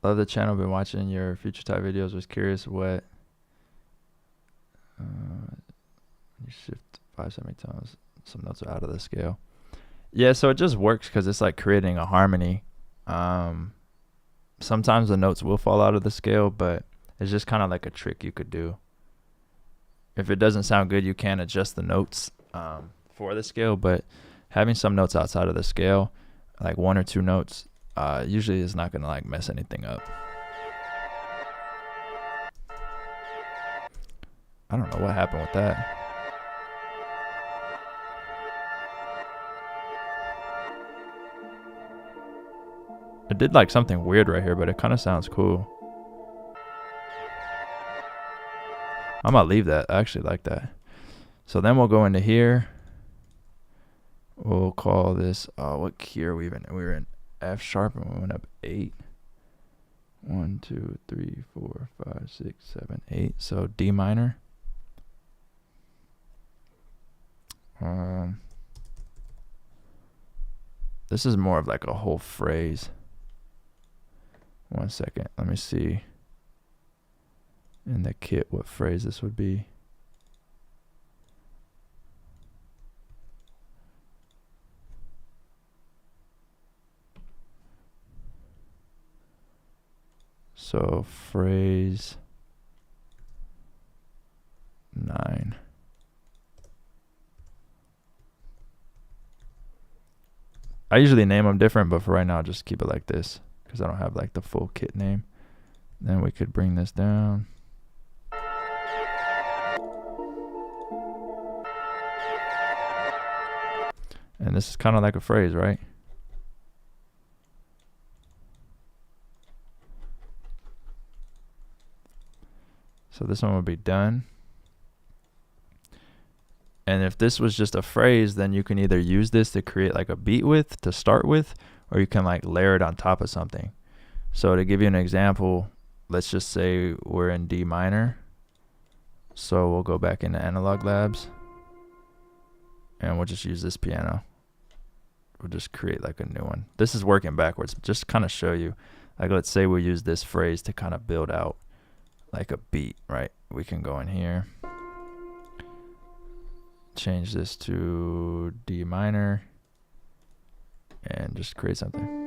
Love the channel. Been watching your future type videos. Was curious what you shift 5 semitones. Some notes are out of the scale. Yeah, so it just works because it's like creating a harmony. Sometimes the notes will fall out of the scale, but it's just kind of like a trick you could do. If it doesn't sound good, you can adjust the notes for the scale, but having some notes outside of the scale, like 1 or 2 notes, usually is not going to like mess anything up. I don't know what happened with that. It did like something weird right here, but it kind of sounds cool. I'm gonna leave that. I actually like that. So then we'll go into here. We'll call this, what key are we in? We were in F sharp and we went up 8. 1, 2, 3, 4, 5, 6, 7, 8. So D minor. This is more of like a whole phrase. 1 second. Let me see in the kit what phrase this would be. So phrase 9. I usually name them different, but for right now, I'll just keep it like this because I don't have like the full kit name. Then we could bring this down. And this is kind of like a phrase, right? So this one would be done. And if this was just a phrase, then you can either use this to create like a beat with to start with, or you can like layer it on top of something. So to give you an example, let's just say we're in D minor. So we'll go back into Analog Labs and we'll just use this piano. We'll just create like a new one. This is working backwards, just kind of show you. Like let's say we use this phrase to kind of build out like a beat, right? We can go in here, change this to D minor, and just create something.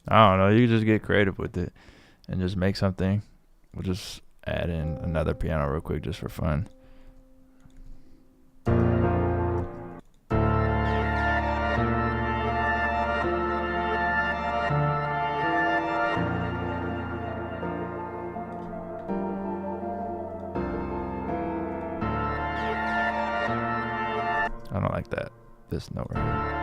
I don't know. You can just get creative with it and just make something. We'll just add in another piano real quick just for fun. I don't like that. this note right here.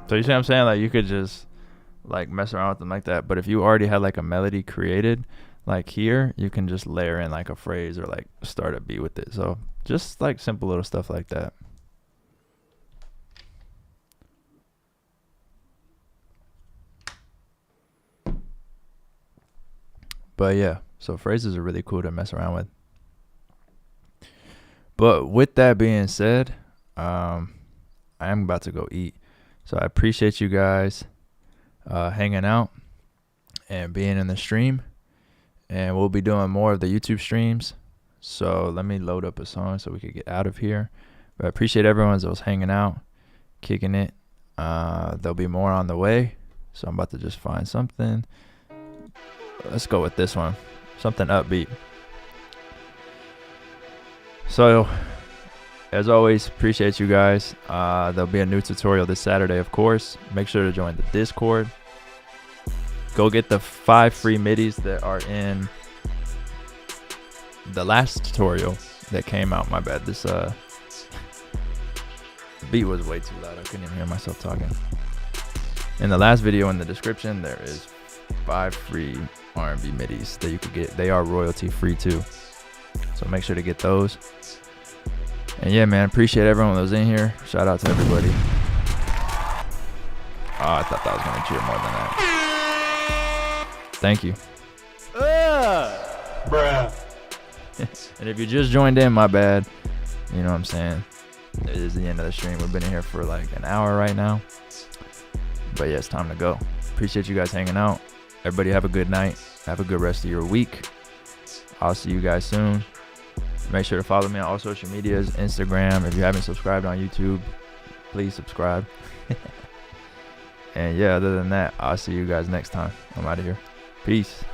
So you see what I'm saying? Like you could just like mess around with them like that. But if you already had like a melody created, like here, you can just layer in like a phrase or like start a beat with it. So just like simple little stuff like that. But yeah, so phrases are really cool to mess around with. But with that being said, I am about to go eat. So I appreciate you guys hanging out and being in the stream. And we'll be doing more of the YouTube streams. So let me load up a song so we could get out of here. But I appreciate everyone that was hanging out, kicking it. There'll be more on the way. So I'm about to just find something. Let's go with this one. Something upbeat. So as always, appreciate you guys. There'll be a new tutorial this Saturday, of course. Make sure to join the Discord. Go get the 5 free MIDIs that are in the last tutorial that came out. My bad. This beat was way too loud. I couldn't even hear myself talking. In the last video in the description, there is 5 free R&B MIDIs that you could get. They are royalty free too. So make sure to get those. And yeah, man, appreciate everyone that was in here. Shout out to everybody. Oh, I thought that was going to cheer more than that. Thank you. Bruh. And if you just joined in, my bad. You know what I'm saying? It is the end of the stream. We've been in here for like an hour right now. But yeah, it's time to go. Appreciate you guys hanging out. Everybody have a good night. Have a good rest of your week. I'll see you guys soon. Make sure to follow me on all social medias, Instagram. If you haven't subscribed on YouTube, please subscribe. And yeah, other than that, I'll see you guys next time. I'm out of here. Peace.